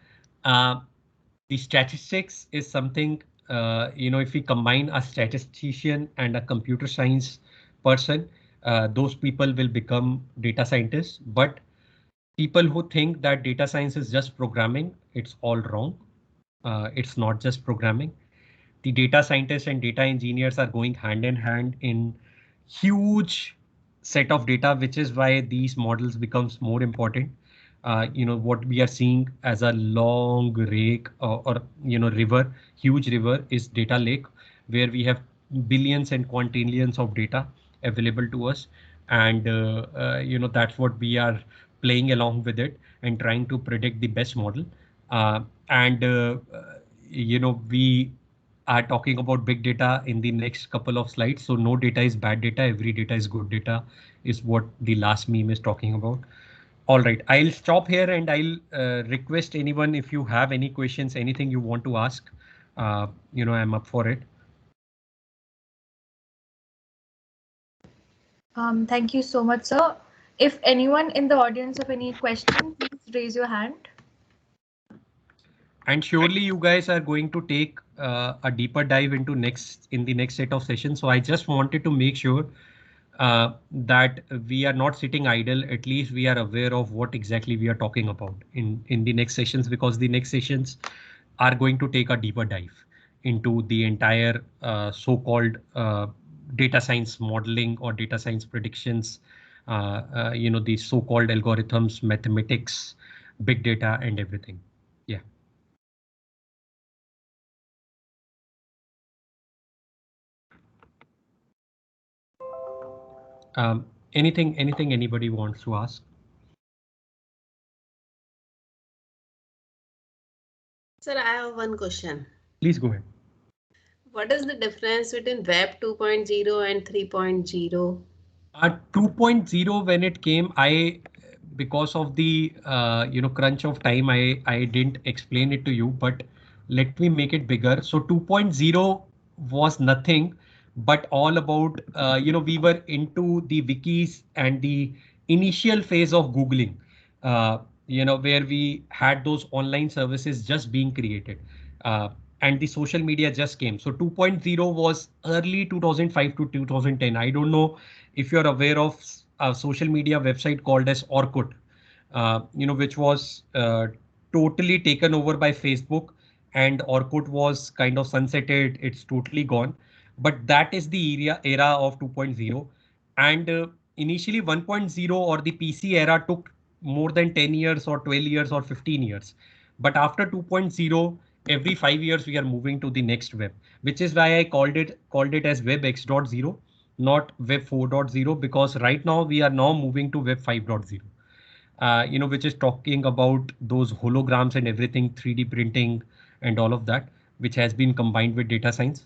The statistics is something, if we combine a statistician and a computer science person, those people will become data scientists. But people who think that data science is just programming, it's all wrong. It's not just programming. The data scientists and data engineers are going hand in hand in huge set of data, which is why these models becomes more important. what we are seeing as a long rake or river, huge river is data lake, where we have billions and quintillions of data available to us. And that's what we are playing along with it and trying to predict the best model. And we are talking about big data in the next couple of slides. So no data is bad data, every data is good data, is what the last meme is talking about. All right, I'll stop here and I'll request anyone, if you have any questions, anything you want to ask, I'm up for it. Thank you so much, sir. If anyone in the audience have any question, please raise your hand. And surely you guys are going to take a deeper dive into in the next set of sessions. So I just wanted to make sure that we are not sitting idle. At least we are aware of what exactly we are talking about in the next sessions, because the next sessions are going to take a deeper dive into the entire so-called data science modeling or data science predictions, the so-called algorithms, mathematics, big data, and everything. Yeah. Anything anybody wants to ask? Sir, I have one question. Please go ahead. What is the difference between Web 2.0 and 3.0? 2.0, when it came, because of the crunch of time, I didn't explain it to you, but let me make it bigger. So 2.0 was nothing but all about we were into the wikis and the initial phase of Googling, where we had those online services just being created. And the social media just came. So 2.0 was early 2005 to 2010. I don't know if you're aware of a social media website called as Orkut, which was totally taken over by Facebook, and Orkut was kind of sunsetted. It's totally gone. But that is the era of 2.0. And initially 1.0 or the PC era took more than 10 years or 12 years or 15 years. But after 2.0, every 5 years we are moving to the next web, which is why I called it as Web X.0, not Web 4.0, because right now we are now moving to Web 5.0. Which is talking about those holograms and everything, 3D printing and all of that, which has been combined with data science.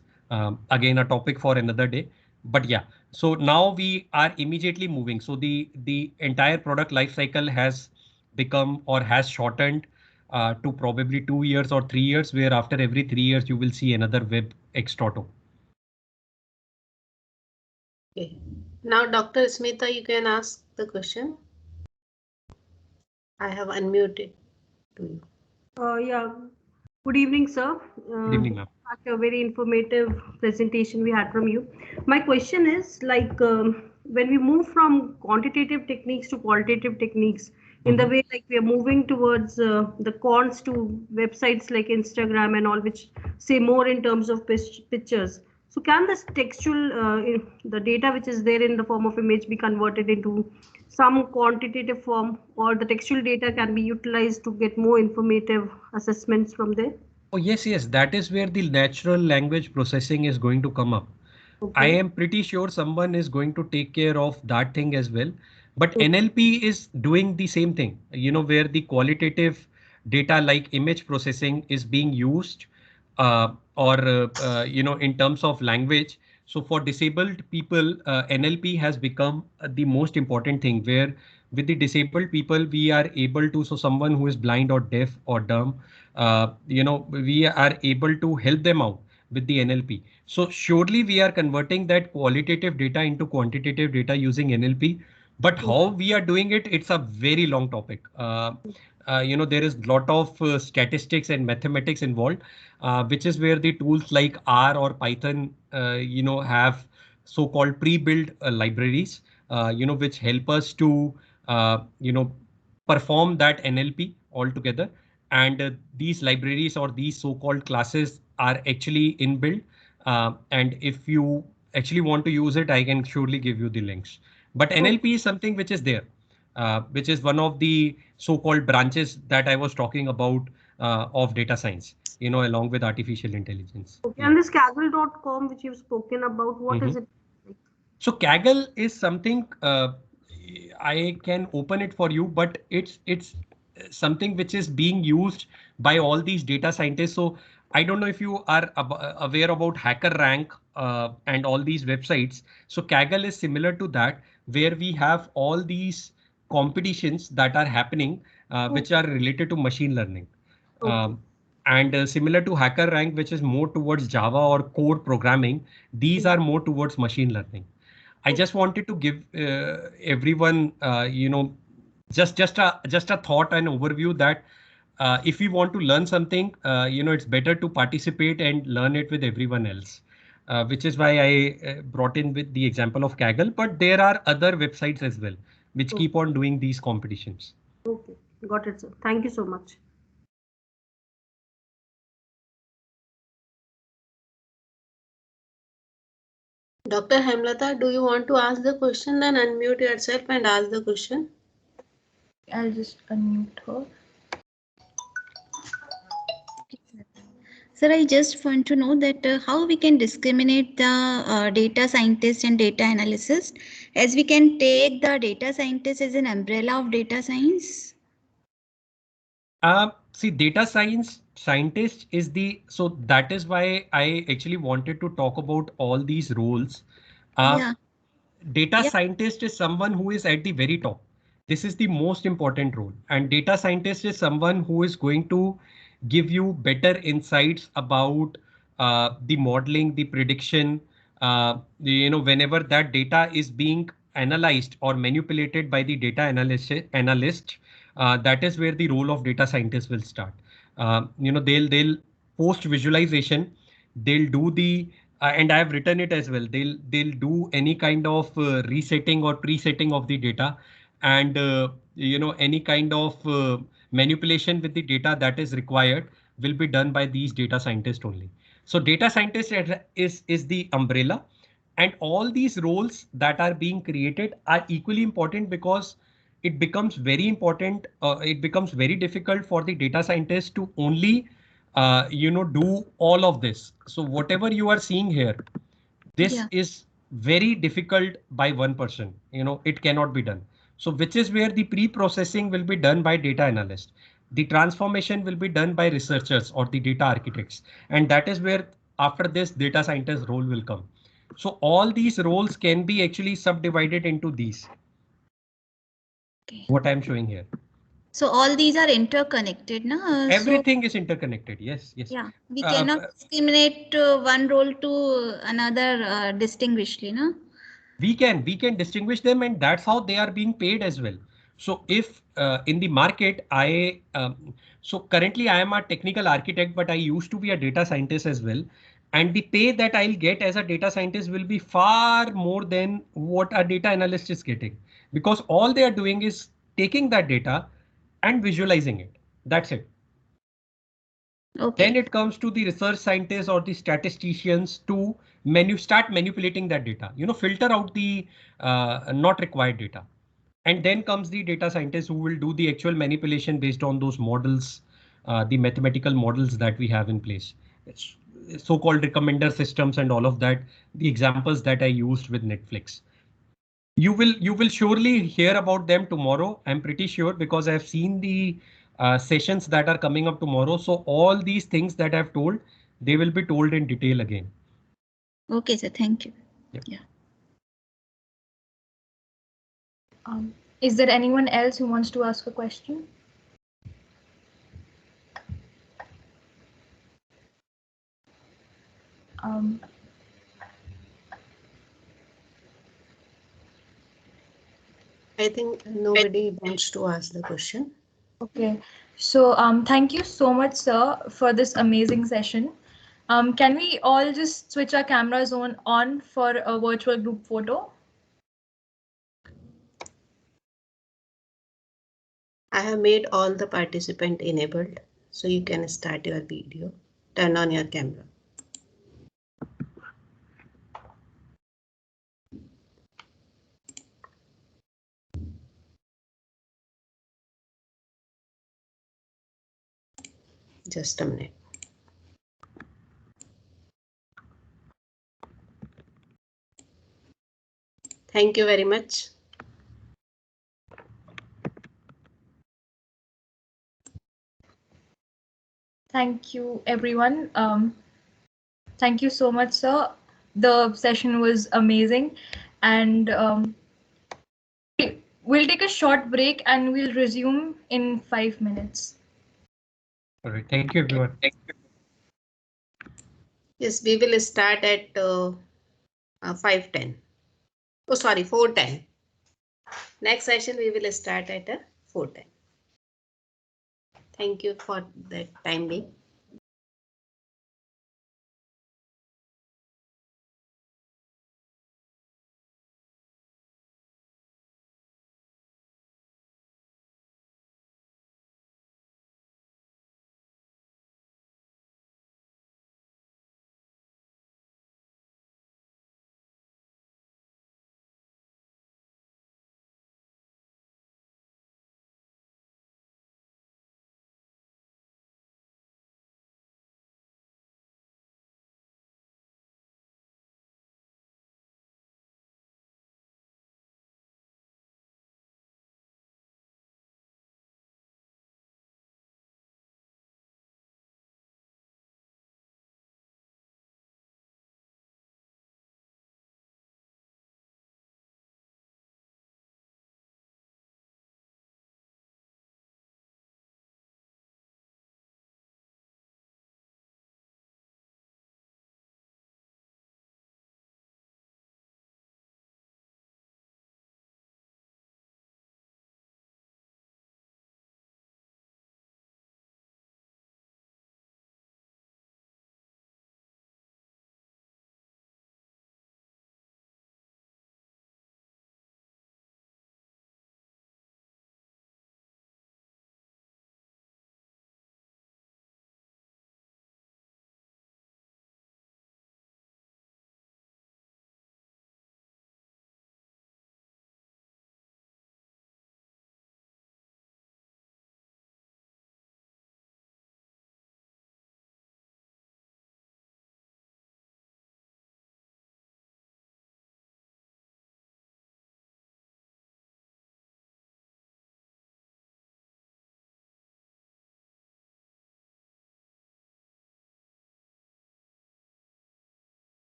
Again, a topic for another day. But yeah, so now we are immediately moving. So the entire product life cycle has become or has shortened to probably 2 years or 3 years, where after every 3 years you will see another Web X.0. Okay. Now, Dr. Smita, you can ask the question. I have unmuted to you. Yeah. Good evening, sir. Good evening, ma'am. After a very informative presentation we had from you. My question is when we move from quantitative techniques to qualitative techniques, in the way like we are moving towards the cons to websites like Instagram and all, which say more in terms of pictures. So can this textual, the data which is there in the form of image be converted into some quantitative form, or the textual data can be utilized to get more informative assessments from there? Oh, yes, yes. That is where the natural language processing is going to come up. I am pretty sure someone is going to take care of that thing as well. But NLP is doing the same thing, where the qualitative data like image processing is being used in terms of language. So for disabled people, NLP has become the most important thing, where with the disabled people, we are able to, so someone who is blind or deaf or dumb, we are able to help them out with the NLP. So surely we are converting that qualitative data into quantitative data using NLP. But how we are doing it, it's a very long topic. There is a lot of statistics and mathematics involved, which is where the tools like R or Python, have so-called pre-built libraries, which help us to, perform that NLP altogether. And these libraries or these so-called classes are actually inbuilt. And if you actually want to use it, I can surely give you the links. But NLP is something which is there, which is one of the so-called branches that I was talking about of data science, along with artificial intelligence. Okay. And this Kaggle.com, which you've spoken about, what is it? So Kaggle is something I can open it for you, but it's something which is being used by all these data scientists. So I don't know if you are aware about HackerRank and all these websites. So Kaggle is similar to that, where we have all these competitions that are happening, which are related to machine learning. And similar to HackerRank, which is more towards Java or core programming, these are more towards machine learning. I just wanted to give everyone, just a thought and overview that if we want to learn something, it's better to participate and learn it with everyone else, which is why I brought in with the example of Kaggle. But there are other websites as well which keep on doing these competitions. Okay, got it, sir. Thank you so much. Dr. Hemlata, do you want to ask the question? Then unmute yourself and ask the question. I'll just unmute her. Sir, I just want to know that how we can discriminate the data scientist and data analyst, as we can take the data scientist as an umbrella of data science. See, data scientist is so that is why I actually wanted to talk about all these roles. Yeah. Data scientist is someone who is at the very top. This is the most important role. And data scientist is someone who is going to give you better insights about the modeling, the prediction, whenever that data is being analyzed or manipulated by the data analyst, that is where the role of data scientist will start. They'll post visualization, they'll do the and I have written it as well. They'll do any kind of resetting or presetting of the data, and any kind of manipulation with the data that is required will be done by these data scientists only. So data scientist is the umbrella, and all these roles that are being created are equally important because it becomes very important. It becomes very difficult for the data scientist to only do all of this. So whatever you are seeing here, this is very difficult by one person. It cannot be done. So which is where the pre-processing will be done by data analyst. The transformation will be done by researchers or the data architects. And that is where after this data scientist role will come. So all these roles can be actually subdivided into these. What I'm showing here. So all these are interconnected, na? Everything is interconnected. Yes, yes. Yeah, we cannot discriminate one role to another distinguishedly, na? We can distinguish them, and that's how they are being paid as well. So if in the market, so currently I am a technical architect, but I used to be a data scientist as well. And the pay that I'll get as a data scientist will be far more than what a data analyst is getting, because all they are doing is taking that data and visualizing it. That's it. Okay. Then it comes to the research scientists or the statisticians to start manipulating that data, filter out the not required data. And then comes the data scientists who will do the actual manipulation based on those models, the mathematical models that we have in place. It's so-called recommender systems and all of that, the examples that I used with Netflix. You will surely hear about them tomorrow. I'm pretty sure, because I've seen the sessions that are coming up tomorrow. So all these things that I've told, they will be told in detail again. Okay, sir. Thank you. Yep. Yeah. Is there anyone else who wants to ask a question? I think nobody wants to ask the question. Okay, so thank you so much, sir, for this amazing session. Can we all just switch our cameras on for a virtual group photo? I have made all the participant enabled, so you can start your video. Turn on your camera. Just a minute. Thank you very much. Thank you, everyone. Thank you so much, sir. The session was amazing. And we'll take a short break and we'll resume in 5 minutes. All right. Thank you, everyone. Yes, we will start at 5:10. Oh, sorry, 4:10. Next session we will start at 4:10. Thank you for that time being.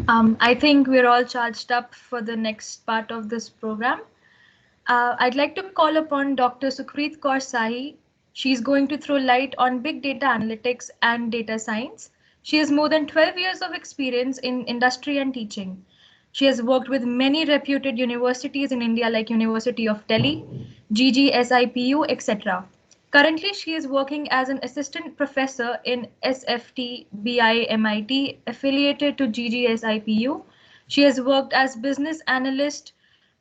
I think we're all charged up for the next part of this program. I'd like to call upon Dr. Sukhpreet Kaur Sahi. She's going to throw light on big data analytics and data science. She has more than 12 years of experience in industry and teaching. She has worked with many reputed universities in India like University of Delhi, GGSIPU, etc. Currently, she is working as an assistant professor in SFT BIMIT affiliated to GGSIPU. She has worked as business analyst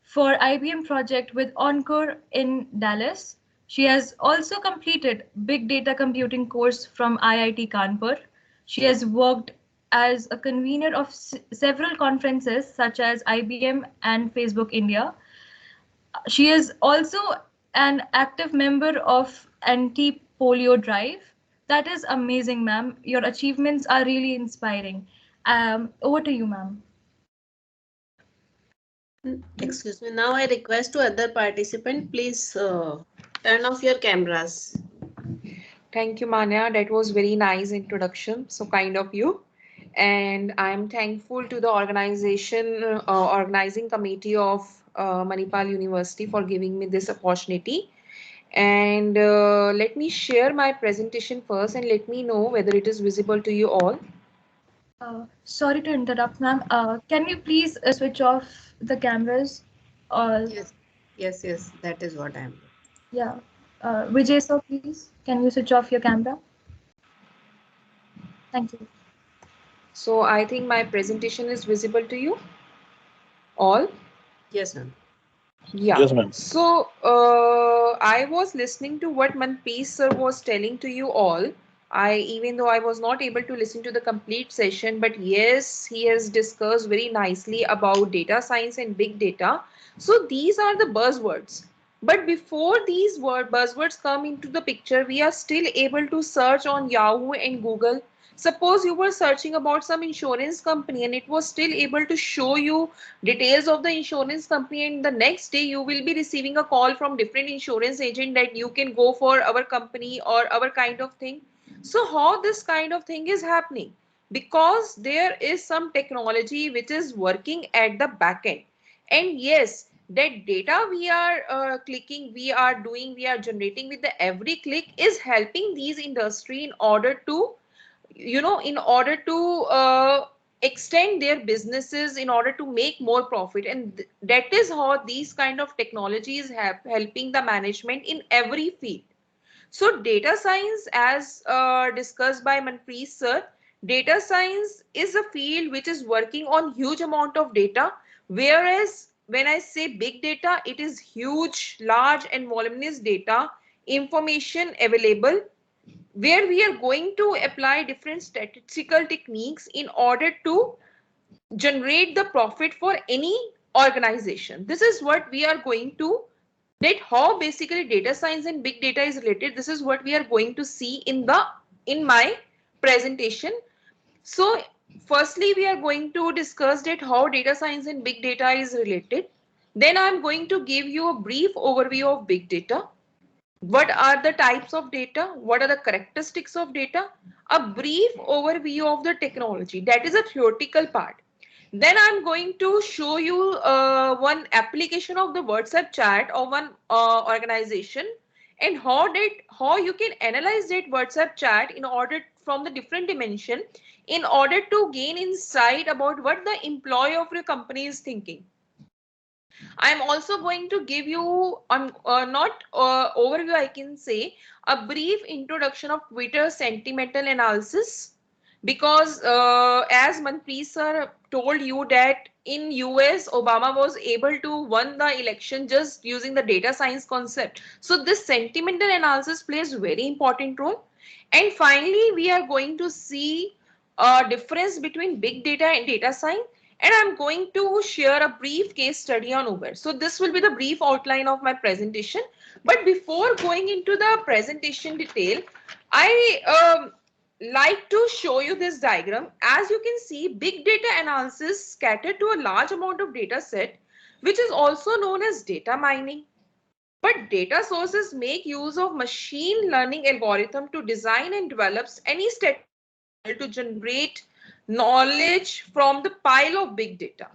for IBM project with Encore in Dallas. She has also completed big data computing course from IIT Kanpur. She has worked as a convener of several conferences such as IBM and Facebook India. She is also an active member of Anti-Polio Drive. That is amazing, ma'am. Your achievements are really inspiring. Over to you, ma'am. Excuse me. Now I request to other participant, please turn off your cameras. Thank you, Manya. That was very nice introduction. So kind of you. And I'm thankful to the organizing committee of Manipal University for giving me this opportunity. And let me share my presentation first and let me know whether it is visible to you all. Sorry to interrupt, ma'am. Can you please switch off the cameras? Yes, that is what I am. Yeah. Vijay, sir, please, can you switch off your camera? Thank you. So I think my presentation is visible to you all. Yes, ma'am. Yeah. Yes, ma'am. So I was listening to what Manpreet sir was telling to you all. Even though I was not able to listen to the complete session, but yes, he has discussed very nicely about data science and big data. So these are the buzzwords. But before these buzzwords come into the picture, we are still able to search on Yahoo and Google. Suppose you were searching about some insurance company and it was still able to show you details of the insurance company, and the next day you will be receiving a call from different insurance agent that you can go for our company or our kind of thing. So how this kind of thing is happening? Because there is some technology which is working at the back end. And yes, that data we are clicking, we are generating with the every click is helping these industry in order to extend their businesses, in order to make more profit. And that is how these kind of technologies have helping the management in every field. So data science, as discussed by Manpreet sir, data science is a field which is working on huge amount of data, whereas when I say big data, it is huge, large and voluminous data, information available, where we are going to apply different statistical techniques in order to generate the profit for any organization. This is what we are going to, that how basically data science and big data is related. This is what we are going to see in my presentation. So firstly, we are going to discuss that how data science and big data is related. Then I'm going to give you a brief overview of big data. What are the types of data? What are the characteristics of data? A brief overview of the technology. That is a theoretical part. Then I'm going to show you one application of the WhatsApp chat of one organization, and how you can analyze that WhatsApp chat in order from the different dimension, in order to gain insight about what the employee of your company is thinking. I'm also going to give you not overview, I can say a brief introduction of Twitter sentimental analysis, because as Manpreet sir told you that in US Obama was able to win the election just using the data science concept. So this sentimental analysis plays very important role. And finally, we are going to see a difference between big data and data science, and I'm going to share a brief case study on Uber. So this will be the brief outline of my presentation. But before going into the presentation detail, I like to show you this diagram. As you can see, big data analysis scattered to a large amount of data set, which is also known as data mining. But data sources make use of machine learning algorithm to design and develop any statistical model to generate knowledge from the pile of big data.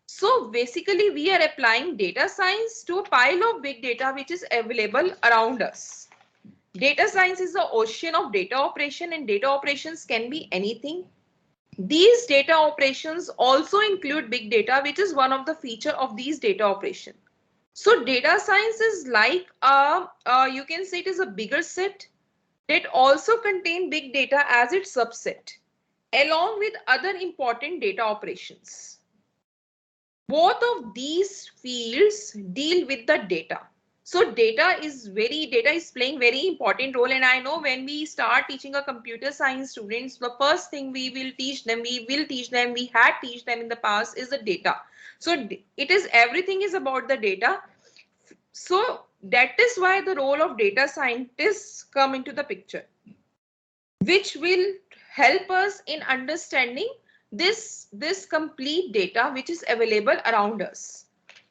So basically we are applying data science to a pile of big data which is available around us. Data science is the ocean of data operation, and data operations can be anything. These data operations also include big data, which is one of the feature of these data operation. So data science is like you can say it is a bigger set that also contain big data as its subset, along with other important data operations. Both of these fields deal with the data. So data is playing very important role. And I know when we start teaching a computer science students, the first thing we had teach them in the past is the data. So everything is about the data. So that is why the role of data scientists come into the picture, which will help us in understanding this complete data which is available around us.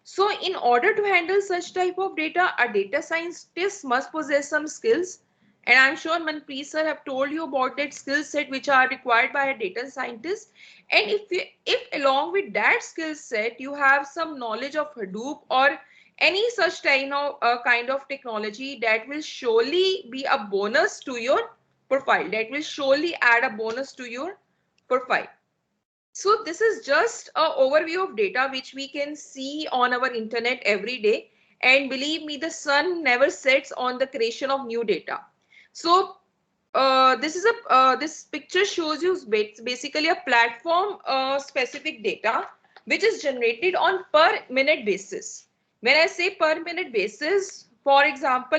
So in order to handle such type of data, a data scientist must possess some skills. And I'm sure Manpreet sir have told you about that skill set which are required by a data scientist. And if along with that skill set, you have some knowledge of Hadoop or any such kind of technology, that will surely be a bonus to your profile. That will surely add a bonus to your profile. So this is just an overview of data which we can see on our internet every day. And believe me, the sun never sets on the creation of new data. So this picture shows you basically a platform specific data which is generated on per minute basis. When I say per minute basis, for example,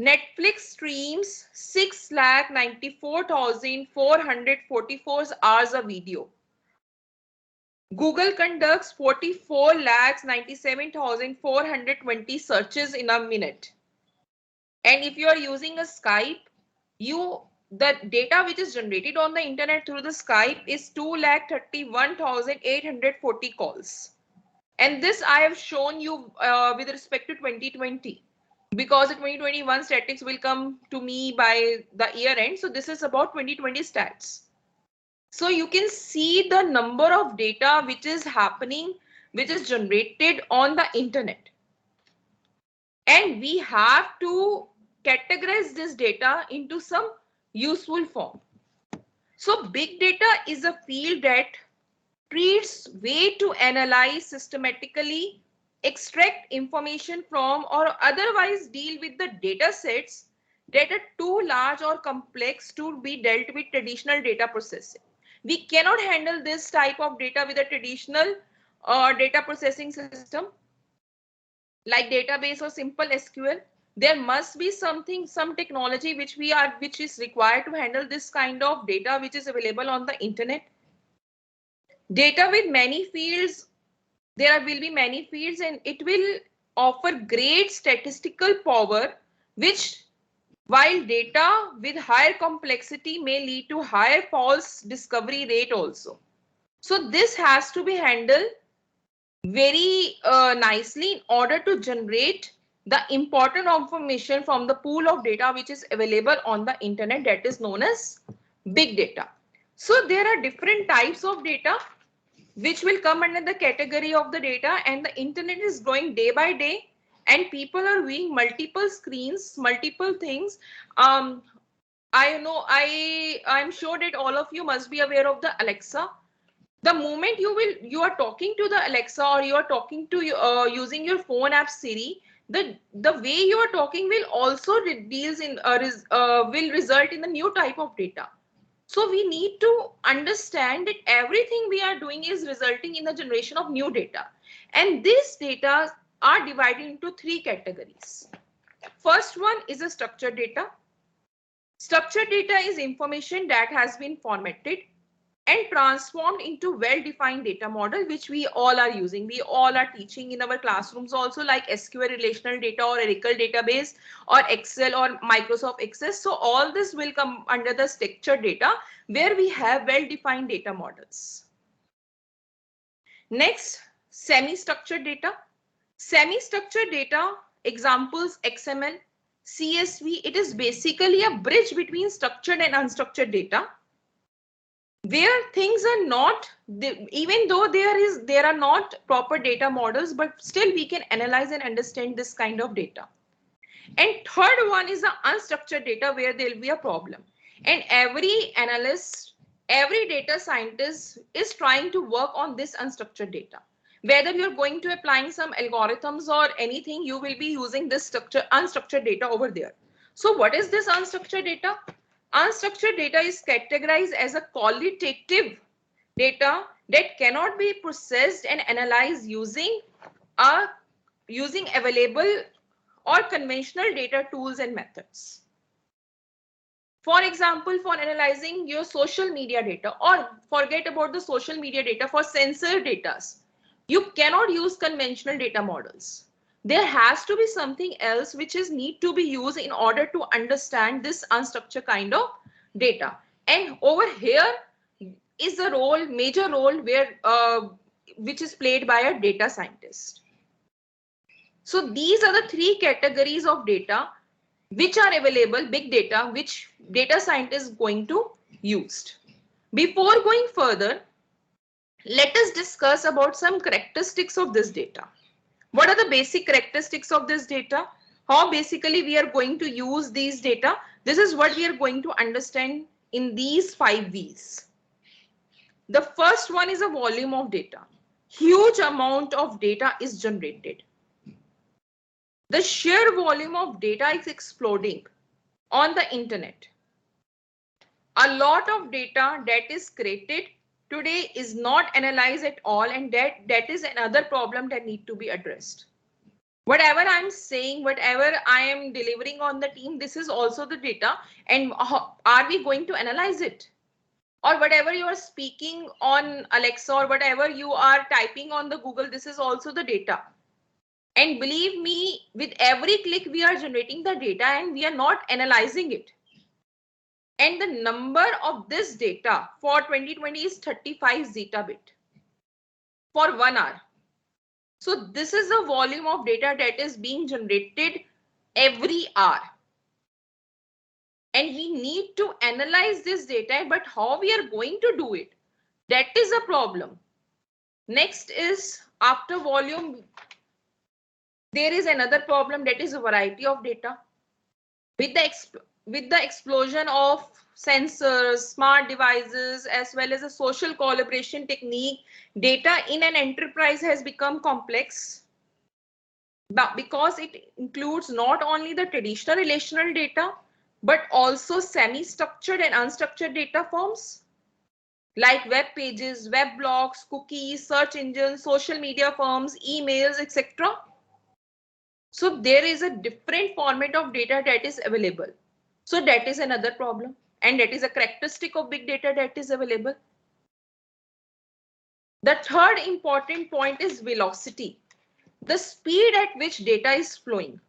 Netflix streams 6,94,444 hours of video. Google conducts 44,97,420 searches in a minute. And if you are using a Skype, the data which is generated on the internet through the Skype is 2,31,840 calls. And this I have shown you with respect to 2020. Because the 2021 statistics will come to me by the year end. So this is about 2020 stats. So you can see the number of data which is happening, which is generated on the internet. And we have to categorize this data into some useful form. So big data is a field that treats way to analyze systematically, extract information from, or otherwise deal with the data sets that are too large or complex to be dealt with traditional data processing. We cannot handle this type of data with a traditional data processing system like database or simple SQL. There must be some technology which is required to handle this kind of data which is available on the internet. Data with many fields, there will be many fields, and it will offer great statistical power, which while data with higher complexity may lead to higher false discovery rate also. So this has to be handled very nicely in order to generate the important information from the pool of data which is available on the internet, that is known as big data. So there are different types of data which will come under the category of the data, and the internet is growing day by day, and people are viewing multiple screens, multiple things. I'm sure that all of you must be aware of the Alexa. The moment you are talking to the Alexa, or you are talking to using your phone app Siri, the way you are talking will also will result in a new type of data. So we need to understand that everything we are doing is resulting in the generation of new data. And these data are divided into three categories. First one is a structured data. Structured data is information that has been formatted and transformed into well-defined data model, which we all are using. We all are teaching in our classrooms also, like SQL relational data or Oracle database or Excel or Microsoft Access. So all this will come under the structured data, where we have well-defined data models. Next, semi-structured data. Semi-structured data, examples XML, CSV. It is basically a bridge between structured and unstructured data. where things are not, even though there are not proper data models, but still we can analyze and understand this kind of data. And third one is the unstructured data, where there will be a problem. And every analyst, every data scientist is trying to work on this unstructured data. Whether you're going to applying some algorithms or anything, you will be using this unstructured data over there. So what is this unstructured data? Unstructured data is categorized as a qualitative data that cannot be processed and analyzed using available or conventional data tools and methods. For example, for analyzing your social media data, or forget about the social media data, for sensor data, you cannot use conventional data models. There has to be something else which is need to be used in order to understand this unstructured kind of data. And over here is the role, major role, where which is played by a data scientist. So these are the three categories of data which are available, big data, which data scientists is going to use. Before going further, let us discuss about some characteristics of this data. What are the basic characteristics of this data? How basically we are going to use these data? This is what we are going to understand in these 5 V's. The first one is a volume of data. Huge amount of data is generated. The sheer volume of data is exploding on the internet. A lot of data that is created today is not analyzed at all, and that is another problem that need to be addressed. Whatever I'm saying, whatever I am delivering on the team, this is also the data, and are we going to analyze it? Or whatever you are speaking on Alexa, or whatever you are typing on the Google, this is also the data. And believe me, with every click we are generating the data and we are not analyzing it. And the number of this data for 2020 is 35 zettabyte for 1 hour. So this is the volume of data that is being generated every hour. And we need to analyze this data, but how we are going to do it? That is a problem. Next is, after volume, there is another problem, that is a variety of data. With the explosion of sensors, smart devices, as well as a social collaboration technique, data in an enterprise has become complex. But because it includes not only the traditional relational data, but also semi-structured and unstructured data forms like web pages, web blogs, cookies, search engines, social media firms, emails, etc. So there is a different format of data that is available. So that is another problem, and that is a characteristic of big data that is available. The third important point is velocity, the speed at which data is flowing.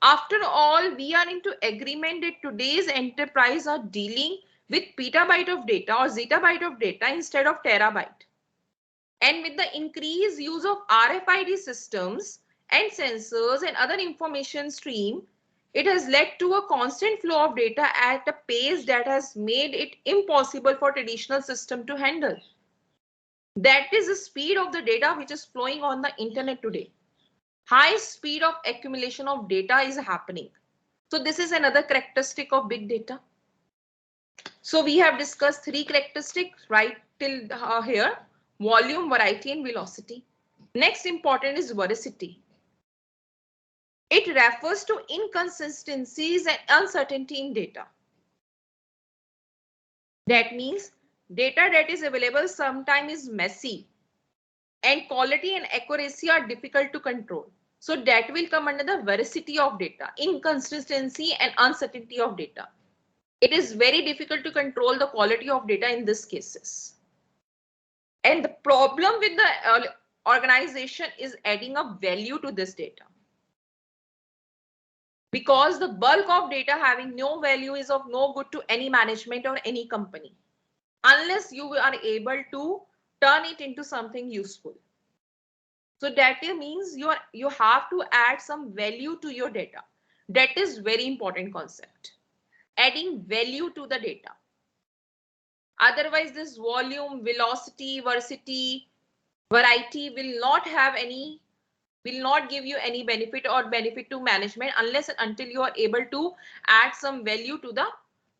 After all, we are into agreement that today's enterprise are dealing with petabyte of data or zettabyte of data instead of terabyte. And with the increased use of RFID systems and sensors and other information stream, it has led to a constant flow of data at a pace that has made it impossible for traditional system to handle. That is the speed of the data which is flowing on the internet today. High speed of accumulation of data is happening. So this is another characteristic of big data. So we have discussed 3 characteristics right till here: volume, variety, and velocity. Next important is veracity. It refers to inconsistencies and uncertainty in data. That means data that is available sometimes is messy, and quality and accuracy are difficult to control. So that will come under the veracity of data, inconsistency and uncertainty of data. It is very difficult to control the quality of data in these cases. And the problem with the organization is adding up value to this data. Because the bulk of data having no value is of no good to any management or any company, unless you are able to turn it into something useful. So that means you have to add some value to your data. That is very important concept. Adding value to the data. Otherwise, this volume, velocity, variety will not give you any benefit to management unless and until you are able to add some value to the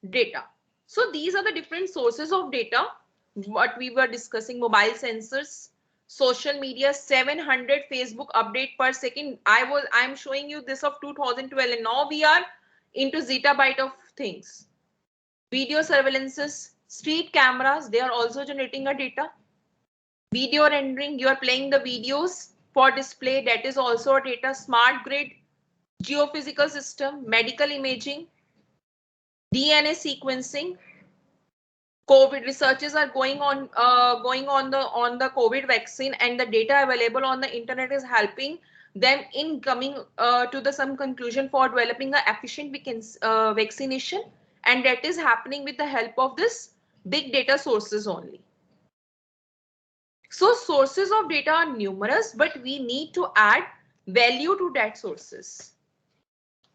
data. So these are the different sources of data. What we were discussing: mobile sensors, social media, 700 Facebook update per second. I'm showing you this of 2012, and now we are into zettabyte of things. Video surveillances, street cameras, they are also generating a data. Video rendering, you are playing the videos for display, that is also a data. Smart grid, geophysical system, medical imaging, DNA sequencing. COVID researches are going on the COVID vaccine, and the data available on the internet is helping them in coming to some conclusion for developing an efficient vaccination, and that is happening with the help of this big data sources only. So sources of data are numerous, but we need to add value to that sources.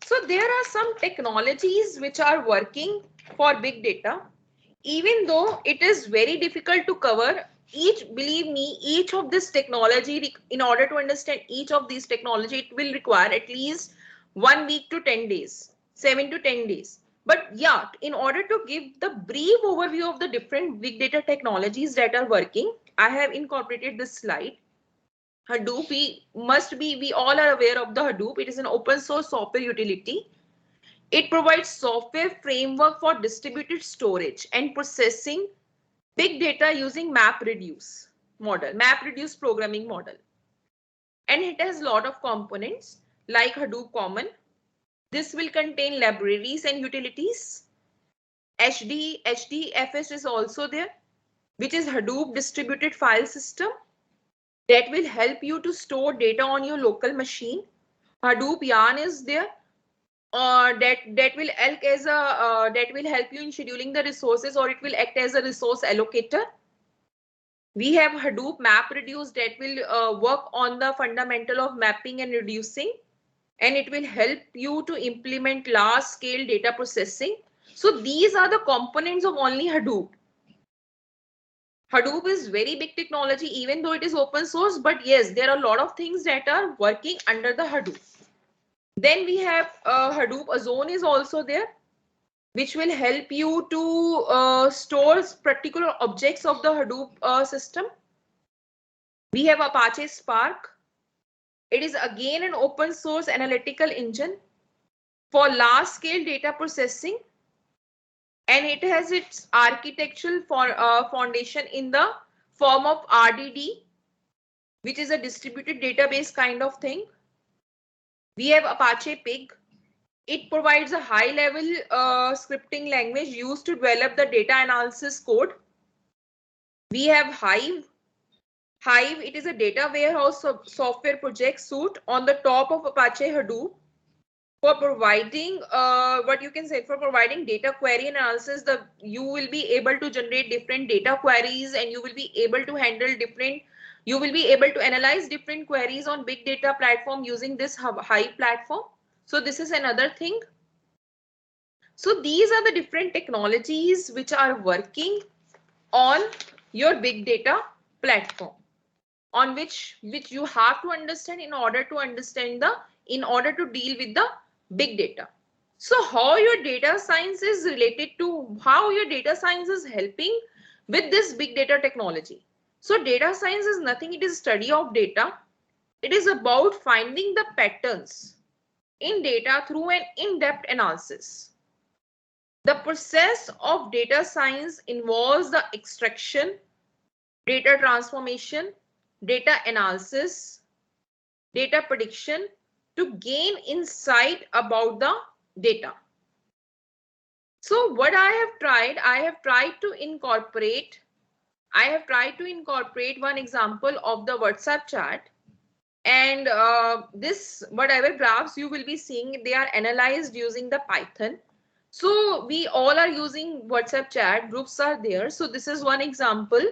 So there are some technologies which are working for big data. Even though it is very difficult to cover believe me, each of this technology, in order to understand each of these technology, it will require at least 1 week to 10 days, 7 to 10 days. But yeah, in order to give the brief overview of the different big data technologies that are working, I have incorporated this slide. Hadoop, we all are aware of the Hadoop. It is an open source software utility. It provides software framework for distributed storage and processing big data using MapReduce programming model. And it has a lot of components like Hadoop Common. This will contain libraries and utilities. HDFS is also there, which is Hadoop Distributed File System, that will help you to store data on your local machine. Hadoop Yarn is there. That will help you in scheduling the resources, or it will act as a resource allocator. We have Hadoop MapReduce that will work on the fundamental of mapping and reducing, and it will help you to implement large scale data processing. So these are the components of only Hadoop. Hadoop is very big technology, even though it is open source, but yes, there are a lot of things that are working under the Hadoop. Then we have Hadoop Ozone is also there, which will help you to store particular objects of the Hadoop system. We have Apache Spark. It is again an open source analytical engine for large scale data processing, and it has its architectural foundation in the form of RDD, which is a distributed database kind of thing. We have Apache Pig. It provides a high-level scripting language used to develop the data analysis code. We have Hive. Hive, it is a data warehouse software project suite on the top of Apache Hadoop for providing for providing data query analysis. You will be able to generate different data queries, and you will be able to analyze different queries on big data platform using this Hive platform. So this is another thing. So these are the different technologies which are working on your big data platform, on which you have to understand in order to deal with the big data. So how your data science is helping with this big data technology. So data science is nothing, it is study of data. It is about finding the patterns in data through an in-depth analysis. The process of data science involves the extraction, data transformation, data analysis, data prediction to gain insight about the data. So what I have tried to incorporate one example of the WhatsApp chat. And this whatever graphs you will be seeing, they are analyzed using the Python. So we all are using WhatsApp chat, groups are there. So this is one example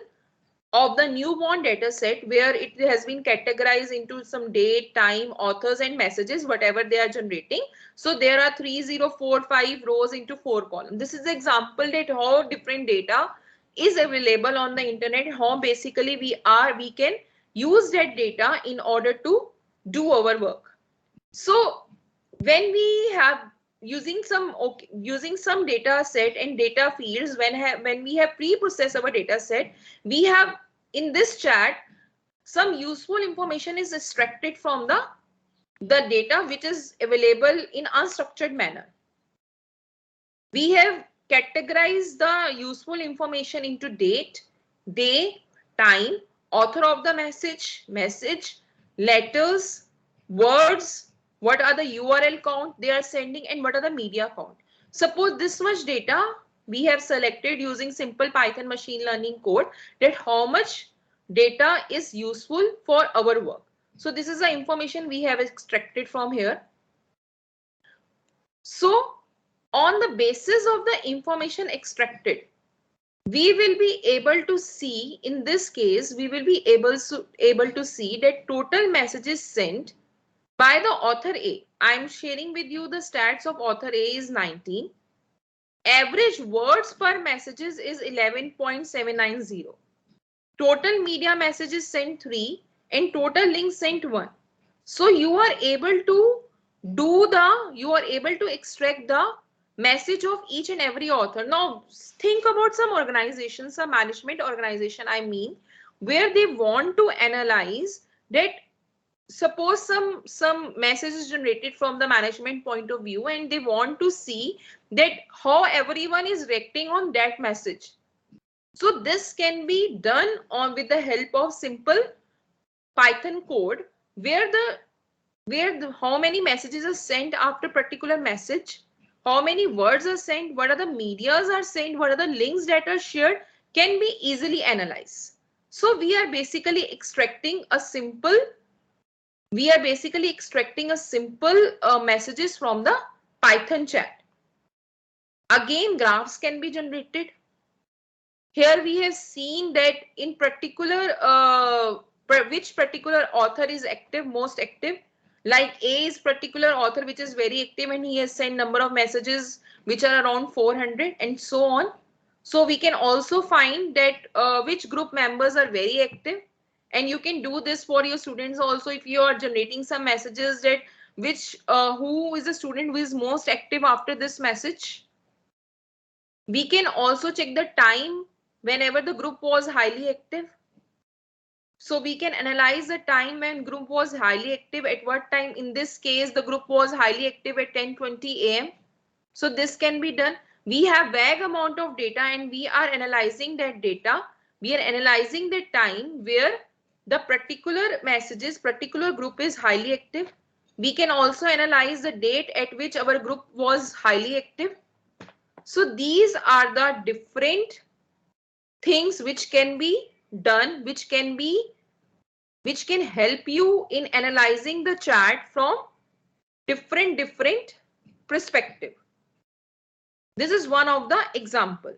of the newborn data set where it has been categorized into some date, time, authors and messages, whatever they are generating. So there are 3045 rows into 4 columns. This is the example that how different data is available on the internet, how basically we can use that data in order to do our work. So when we have using some data set and data fields, when we have pre-processed our data set, we have in this chat some useful information is extracted from the data which is available in unstructured manner. We have categorized the useful information into date, day, time, author of the message, letters, words, what are the URL count they are sending, and what are the media count. Suppose this much data we have selected using simple Python machine learning code, that how much data is useful for our work. So this is the information we have extracted from here. So on the basis of the information extracted, we will be able to see, in this case, we will be able to see that total messages sent by the author A. I am sharing with you the stats of author A is 19. Average words per messages is 11.790. Total media messages sent 3 and total links sent 1. So you are able to extract the message of each and every author. Now think about some organizations, some management organization, I mean, where they want to analyze that. Suppose some message is generated from the management point of view, and they want to see that how everyone is reacting on that message. So this can be done with the help of simple Python code, where how many messages are sent after particular message, how many words are sent, what are the medias are sent, what are the links that are shared, can be easily analyzed. So we are basically extracting a simple messages from the Python chat. Again, graphs can be generated. Here we have seen that in particular which particular author is active, most active. Like A is particular author which is very active, and he has sent number of messages which are around 400 and so on. So we can also find that which group members are very active. And you can do this for your students also, if you are generating some messages, that who is the student who is most active after this message. We can also check the time whenever the group was highly active. So we can analyze the time when group was highly active, at what time. In this case, the group was highly active at 10:20 a.m. So this can be done. We have vague amount of data and we are analyzing that data. We are analyzing the time where the particular messages, particular group is highly active. We can also analyze the date at which our group was highly active. So these are the different things which can be done, which can help you in analyzing the chat from different perspective. This is one of the example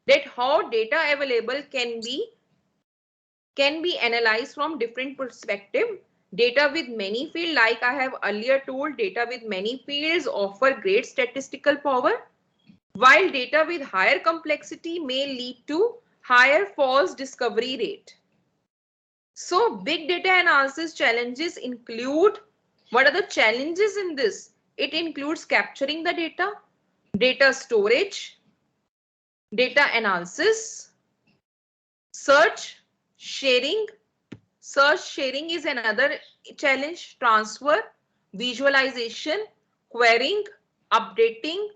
that how data available can be analyzed from different perspective. Data with many fields, like I have earlier told, data with many fields offer great statistical power, while data with higher complexity may lead to higher false discovery rate. So big data analysis challenges include, what are the challenges in this? It includes capturing the data, data storage, data analysis, search, sharing. Search sharing is another challenge, transfer, visualization, querying, updating,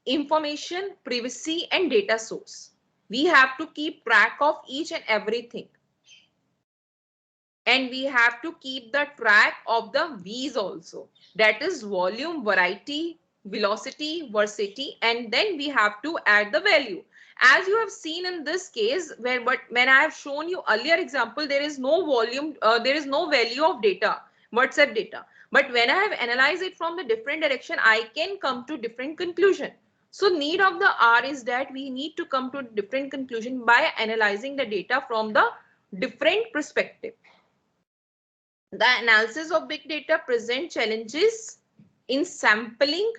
information, privacy, and data source. We have to keep track of each and everything. And we have to keep the track of the V's also. That is volume, variety, velocity, veracity, and then we have to add the value. As you have seen in this case, when I have shown you earlier example, there is no volume, there is no value of data, WhatsApp data. But when I have analyzed it from the different direction, I can come to different conclusion. So need of the R is that we need to come to different conclusion by analyzing the data from the different perspective. The analysis of big data present challenges in sampling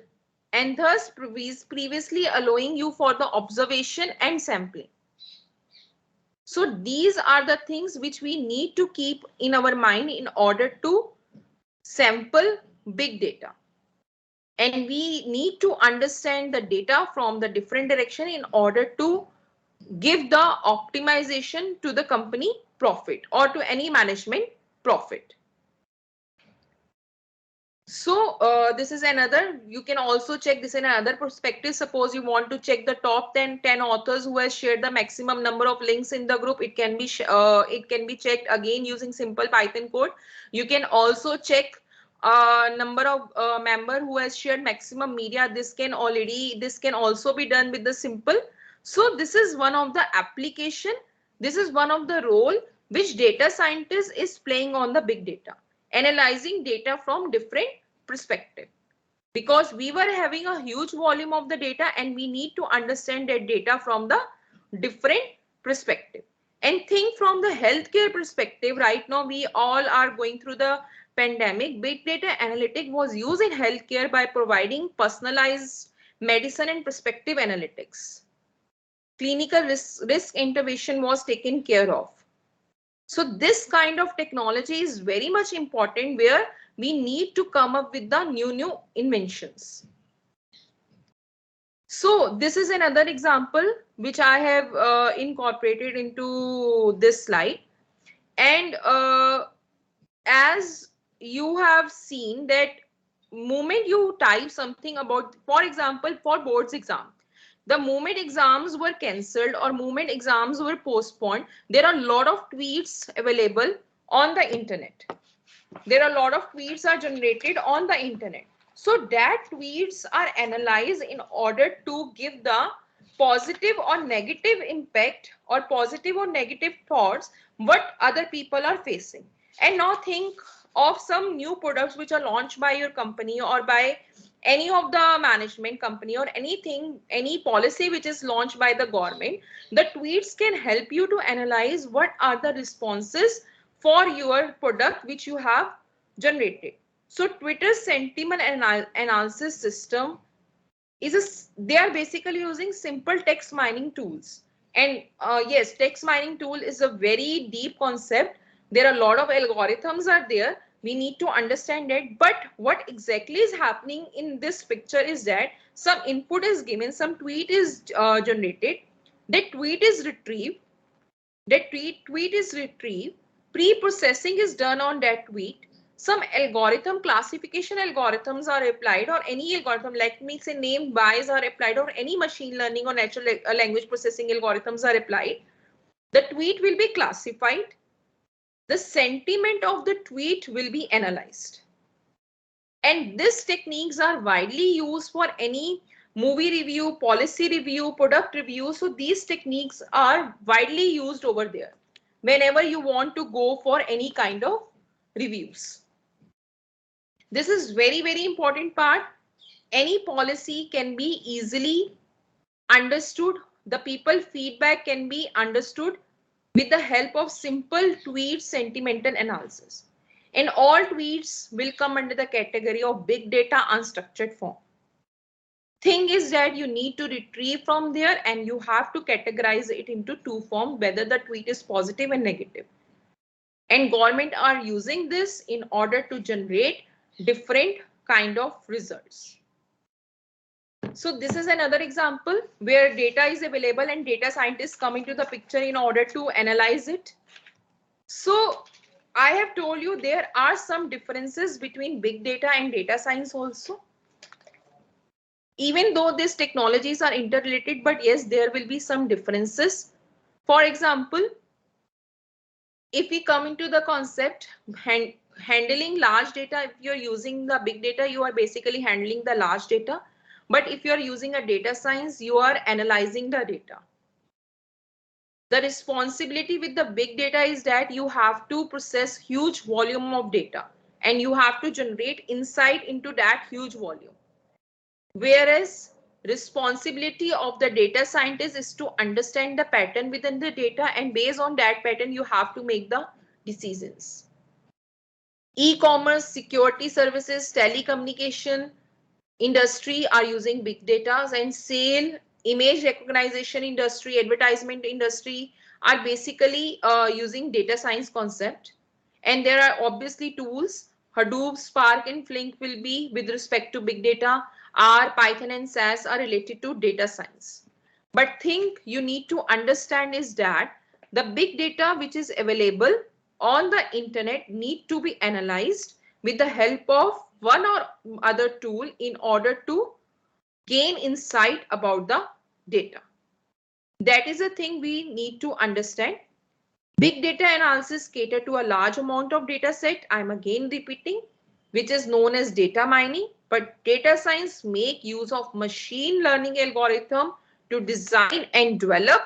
and thus previously allowing you for the observation and sampling. So these are the things which we need to keep in our mind in order to sample big data. And we need to understand the data from the different direction in order to give the optimization to the company profit or to any management profit. So this is another, you can also check this in another perspective. Suppose you want to check the top 10 authors who has shared the maximum number of links in the group. It can be checked again using simple Python code. You can also check number of member who has shared maximum media. This can also be done with the simple. So this is one of the application. This is one of the role which data scientist is playing on the big data, analyzing data from different perspective, because we were having a huge volume of the data and we need to understand that data from the different perspective. And think from the healthcare perspective. Right now we all are going through the pandemic. Big data analytic was used in healthcare by providing personalized medicine and perspective analytics. Clinical risk intervention was taken care of. So this kind of technology is very much important, where we need to come up with the new inventions. So this is another example which I have incorporated into this slide. And as you have seen that moment you type something about, for example, for boards exam, the moment exams were cancelled or moment exams were postponed, there are a lot of tweets available on the internet. There are a lot of tweets are generated on the internet. So that tweets are analyzed in order to give the positive or negative impact or positive or negative thoughts what other people are facing. And now think of some new products which are launched by your company or by any of the management company or anything, any policy which is launched by the government. The tweets can help you to analyze what are the responses for your product which you have generated. So Twitter's sentiment analysis system they are basically using simple text mining tools. And yes, text mining tool is a very deep concept. There are a lot of algorithms are there. We need to understand it. But what exactly is happening in this picture is that some input is given, some tweet is generated, that tweet is retrieved, pre-processing is done on that tweet. Some algorithm, classification algorithms are applied, or any algorithm, like me say name bias are applied, or any machine learning or natural language processing algorithms are applied. The tweet will be classified. The sentiment of the tweet will be analyzed. And these techniques are widely used for any movie review, policy review, product review. So these techniques are widely used over there whenever you want to go for any kind of reviews. This is very, very important part. Any policy can be easily understood. The people feedback can be understood with the help of simple tweet sentimental analysis. And all tweets will come under the category of big data unstructured form. Thing is that you need to retrieve from there and you have to categorize it into two forms, whether the tweet is positive and negative. And government are using this in order to generate different kind of results. So this is another example where data is available and data scientists come into the picture in order to analyze it. So I have told you there are some differences between big data and data science also. Even though these technologies are interrelated, but yes, there will be some differences. For example, if we come into the concept, handling large data, if you're using the big data, you are basically handling the large data. But if you're using a data science, you are analyzing the data. The responsibility with the big data is that you have to process huge volume of data and you have to generate insight into that huge volume. Whereas responsibility of the data scientist is to understand the pattern within the data, and based on that pattern, you have to make the decisions. E-commerce, security services, telecommunication industry are using big data, and sale image recognition industry, advertisement industry are basically using data science concept. And there are obviously tools. Hadoop, Spark, and Flink will be with respect to big data. R, Python, and SAS are related to data science. But thing you need to understand is that the big data which is available on the internet need to be analyzed with the help of one or other tool in order to gain insight about the data. That is a thing we need to understand. Big data analysis cater to a large amount of data set. I'm again repeating, which is known as data mining. But data science make use of machine learning algorithm to design and develop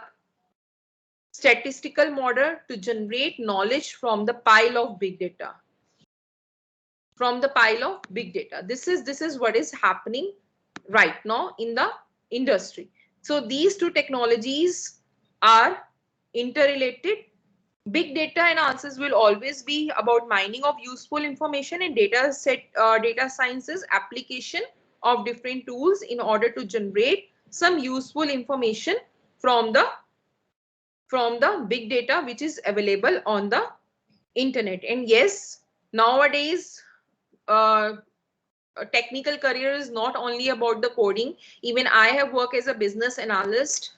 statistical model to generate knowledge from the pile of big data. From the pile of big data. This is what is happening right now in the industry. So these two technologies are interrelated. Big data analysis will always be about mining of useful information, and data sciences application of different tools in order to generate some useful information from the big data which is available on the internet. And yes, nowadays a technical career is not only about the coding. Even I have worked as a business analyst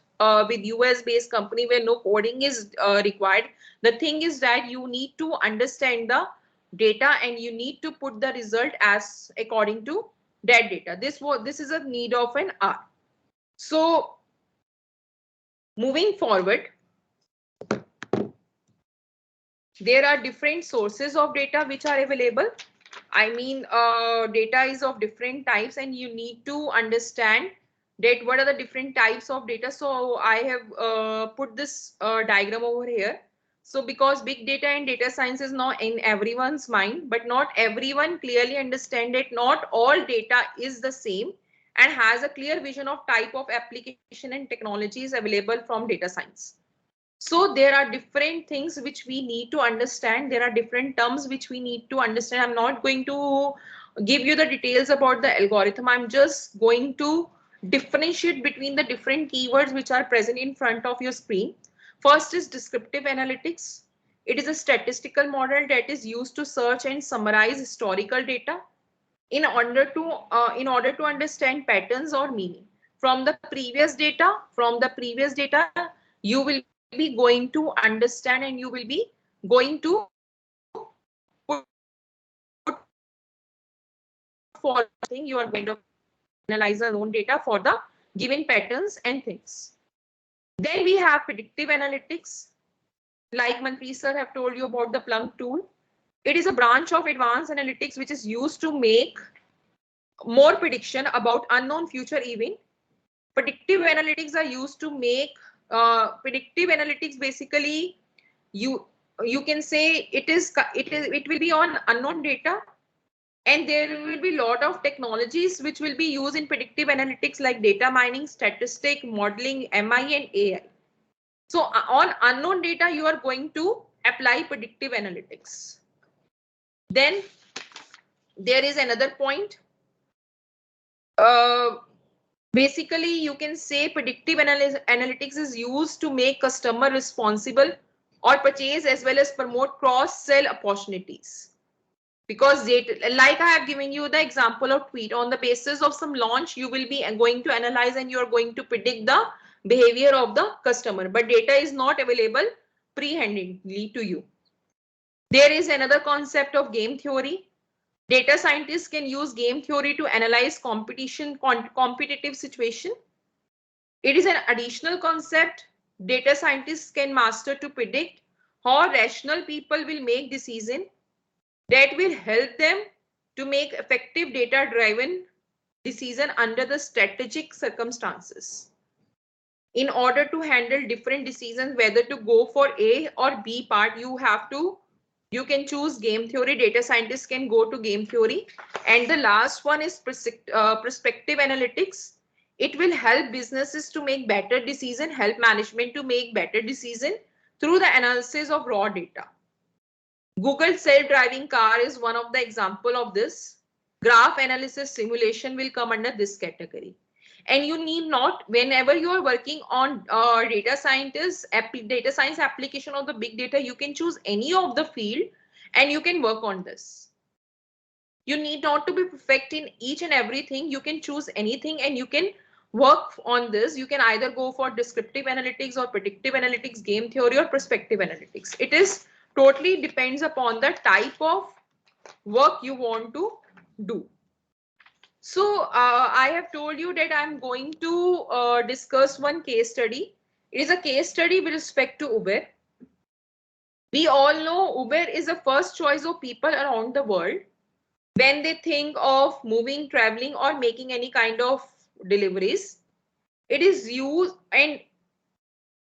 with US based company where no coding is required. The thing is that you need to understand the data and you need to put the result as according to that data. This is a need of an art. So moving forward, there are different sources of data which are available. I mean, data is of different types and you need to understand that what are the different types of data. So I have put this diagram over here. So because big data and data science is now in everyone's mind, but not everyone clearly understand that not all data is the same and has a clear vision of type of application and technologies available from data science. So there are different things which we need to understand. There are different terms which we need to understand. I'm not going to give you the details about the algorithm. I'm just going to differentiate between the different keywords which are present in front of your screen. First is descriptive analytics. It is a statistical model that is used to search and summarize historical data in order to understand patterns or meaning. From the previous data, you will be going to understand and you will be going to put for thing you are going to analyze your own data for the given patterns and things. Then we have predictive analytics. Like Manpreet sir have told you about the Plunk tool. It is a branch of advanced analytics which is used to make more prediction about unknown future event. Predictive analytics are used to make predictive analytics basically you can say it will be on unknown data, and there will be a lot of technologies which will be used in predictive analytics like data mining, statistic, modeling, MI and AI. So on unknown data you are going to apply predictive analytics. Then there is another point. Basically, you can say predictive analytics is used to make customer responsible or purchase as well as promote cross-sell opportunities. Because data, like I have given you the example of tweet, on the basis of some launch, you will be going to analyze and you are going to predict the behavior of the customer. But data is not available pre-handedly to you. There is another concept of game theory. Data scientists can use game theory to analyze competitive situation. It is an additional concept data scientists can master to predict how rational people will make decisions that will help them to make effective data-driven decisions under the strategic circumstances. In order to handle different decisions, whether to go for A or B part, you can choose game theory. Data scientists can go to game theory. And the last one is prospective analytics. It will help businesses to make better decisions, help management to make better decisions through the analysis of raw data. Google self-driving car is one of the example of this. Graph analysis simulation will come under this category. And you need not, whenever you are working on data science application of the big data, you can choose any of the field and you can work on this. You need not to be perfect in each and everything. You can choose anything and you can work on this. You can either go for descriptive analytics or predictive analytics, game theory or prospective analytics. It is totally depends upon the type of work you want to do. So I have told you that I'm going to discuss one case study. It is a case study with respect to Uber. We all know Uber is the first choice of people around the world when they think of moving, traveling, or making any kind of deliveries. It is used, and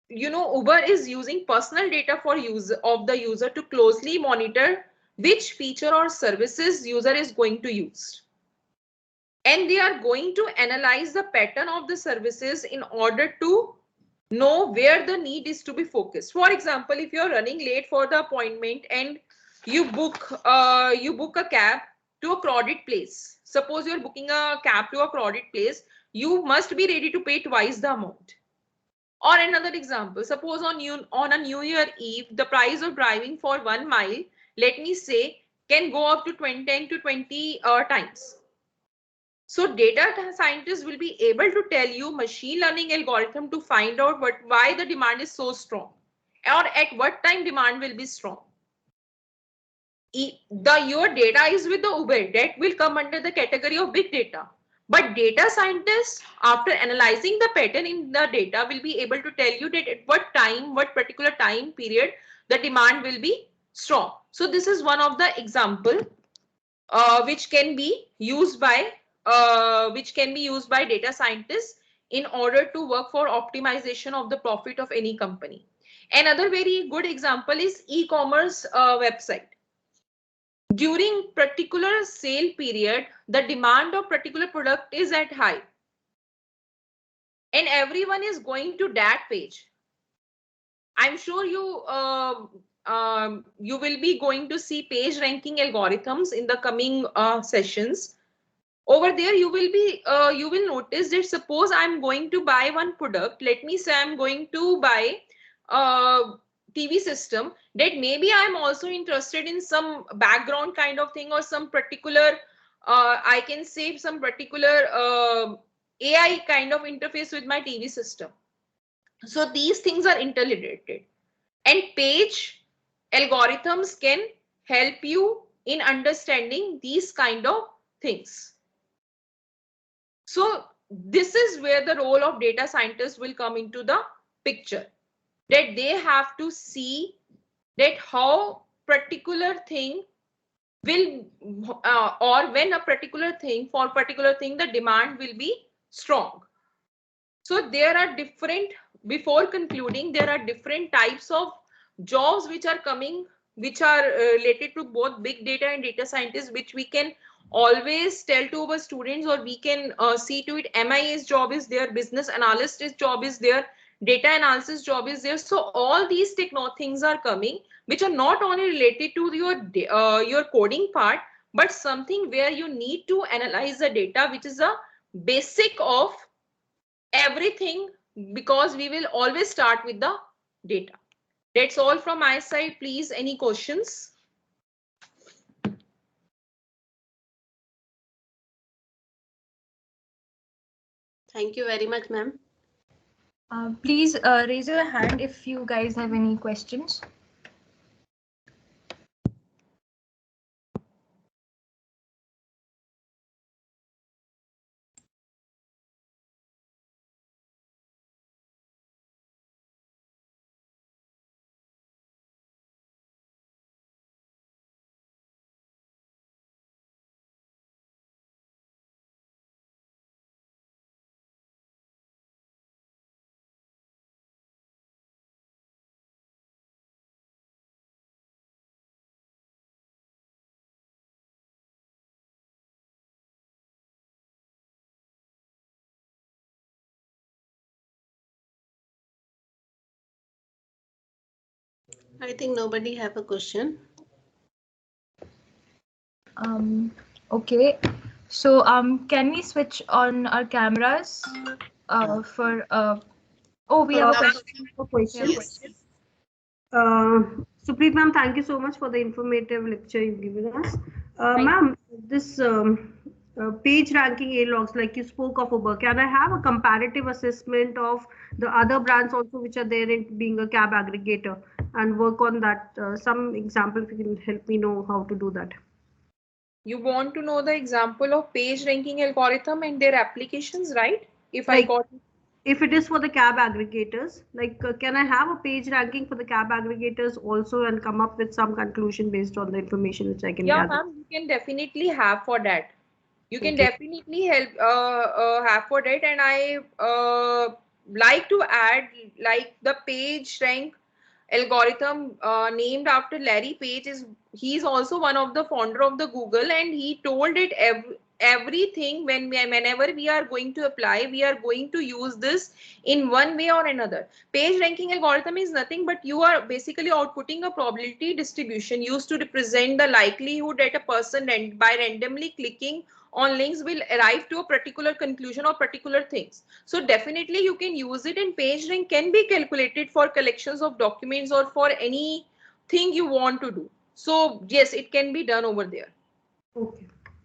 you know, Uber is using personal data for the user to closely monitor which feature or services user is going to use. And they are going to analyze the pattern of the services in order to know where the need is to be focused. For example, if you're running late for the appointment and you book a cab to a crowded place. Suppose you're booking a cab to a crowded place, you must be ready to pay twice the amount. Or another example, suppose on a New Year Eve, the price of driving for 1 mile, let me say, can go up to 10 to 20 times. So data scientists will be able to tell you machine learning algorithm to find out why the demand is so strong or at what time demand will be strong. Your data is with the Uber, that will come under the category of big data. But data scientists, after analyzing the pattern in the data, will be able to tell you that at what particular time period, the demand will be strong. So this is one of the example which can be used by data scientists in order to work for optimization of the profit of any company. Another very good example is e-commerce website. During particular sale period, the demand of particular product is at high and everyone is going to that page. I'm sure you will be going to see page ranking algorithms in the coming sessions. Over there, you will notice that suppose I'm going to buy one product. Let me say I'm going to buy a TV system, that maybe I'm also interested in some background kind of thing or some particular, I can say some particular AI kind of interface with my TV system. So these things are interrelated, and page algorithms can help you in understanding these kind of things. So this is where the role of data scientists will come into the picture, that they have to see that how particular thing will or when a particular thing, for particular thing, the demand will be strong. So there are different, before concluding, there are different types of jobs which are coming, which are related to both big data and data scientists, which we can always tell to our students, or we can see to it. MIA's job is there, business analyst's job is there, data analysis job is there. So all these things are coming, which are not only related to your coding part, but something where you need to analyze the data, which is a basic of everything, because we will always start with the data. That's all from my side. Please, any questions? Thank you very much, ma'am. Please raise your hand if you guys have any questions. I think nobody have a question. Okay. So can we switch on our cameras for oh, we have a question. For questions. Yes. Supreet ma'am, thank you so much for the informative lecture you've given us. Thank Ma'am, this page ranking A logs, like you spoke of Uber, can I have a comparative assessment of the other brands also which are there in being a cab aggregator and work on that? Some example, if you can help me know how to do that. You want to know the example of page ranking algorithm and their applications, right? If I Like, got if it is for the cab aggregators, like can I have a page ranking for the cab aggregators also and come up with some conclusion based on the information which I can yeah, gather? ma'am, you can definitely have for that. You can Okay. definitely help have for that, and I like to add like the page rank algorithm named after Larry Page is he's also one of the founder of the Google, and he told it everything whenever we are going to apply, we are going to use this in one way or another. Page ranking algorithm is nothing but you are basically outputting a probability distribution used to represent the likelihood that a person by randomly clicking on links will arrive to a particular conclusion or particular things. So definitely you can use it, and page rank can be calculated for collections of documents or for anything you want to do. So yes, it can be done over there. Okay.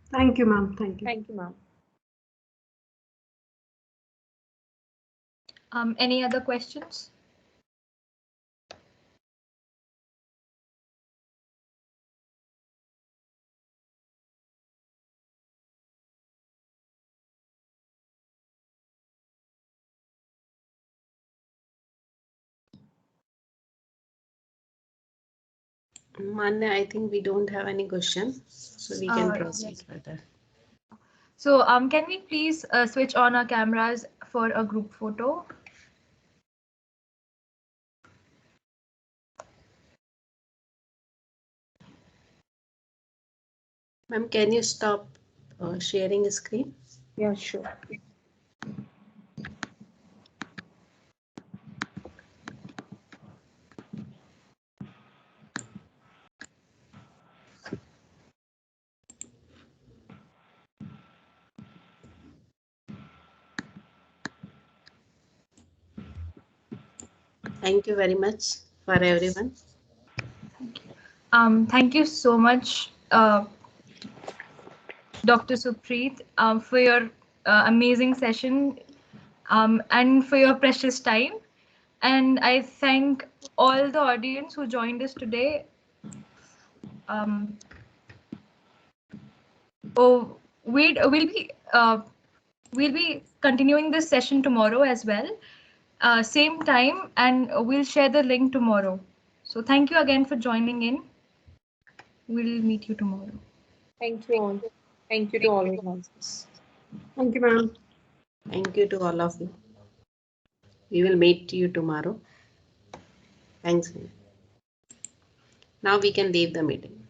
Thank you, ma'am. Thank you. Thank you, ma'am. Any other questions? Manya, I think we don't have any question, so we can proceed Yes. further. So can we please switch on our cameras for a group photo? Ma'am, can you stop sharing screen? Yeah, sure. Thank you very much for everyone. Thank you so much, Dr. Supreet, for your amazing session and for your precious time. And I thank all the audience who joined us today. We'll be continuing this session tomorrow as well, same time, and we'll share the link tomorrow. So thank you again for joining in. We'll meet you tomorrow. Thank you all. Thank you to all of us. Thank you, ma'am. Thank you to all of you. We will meet you tomorrow. Thanks. Now we can leave the meeting.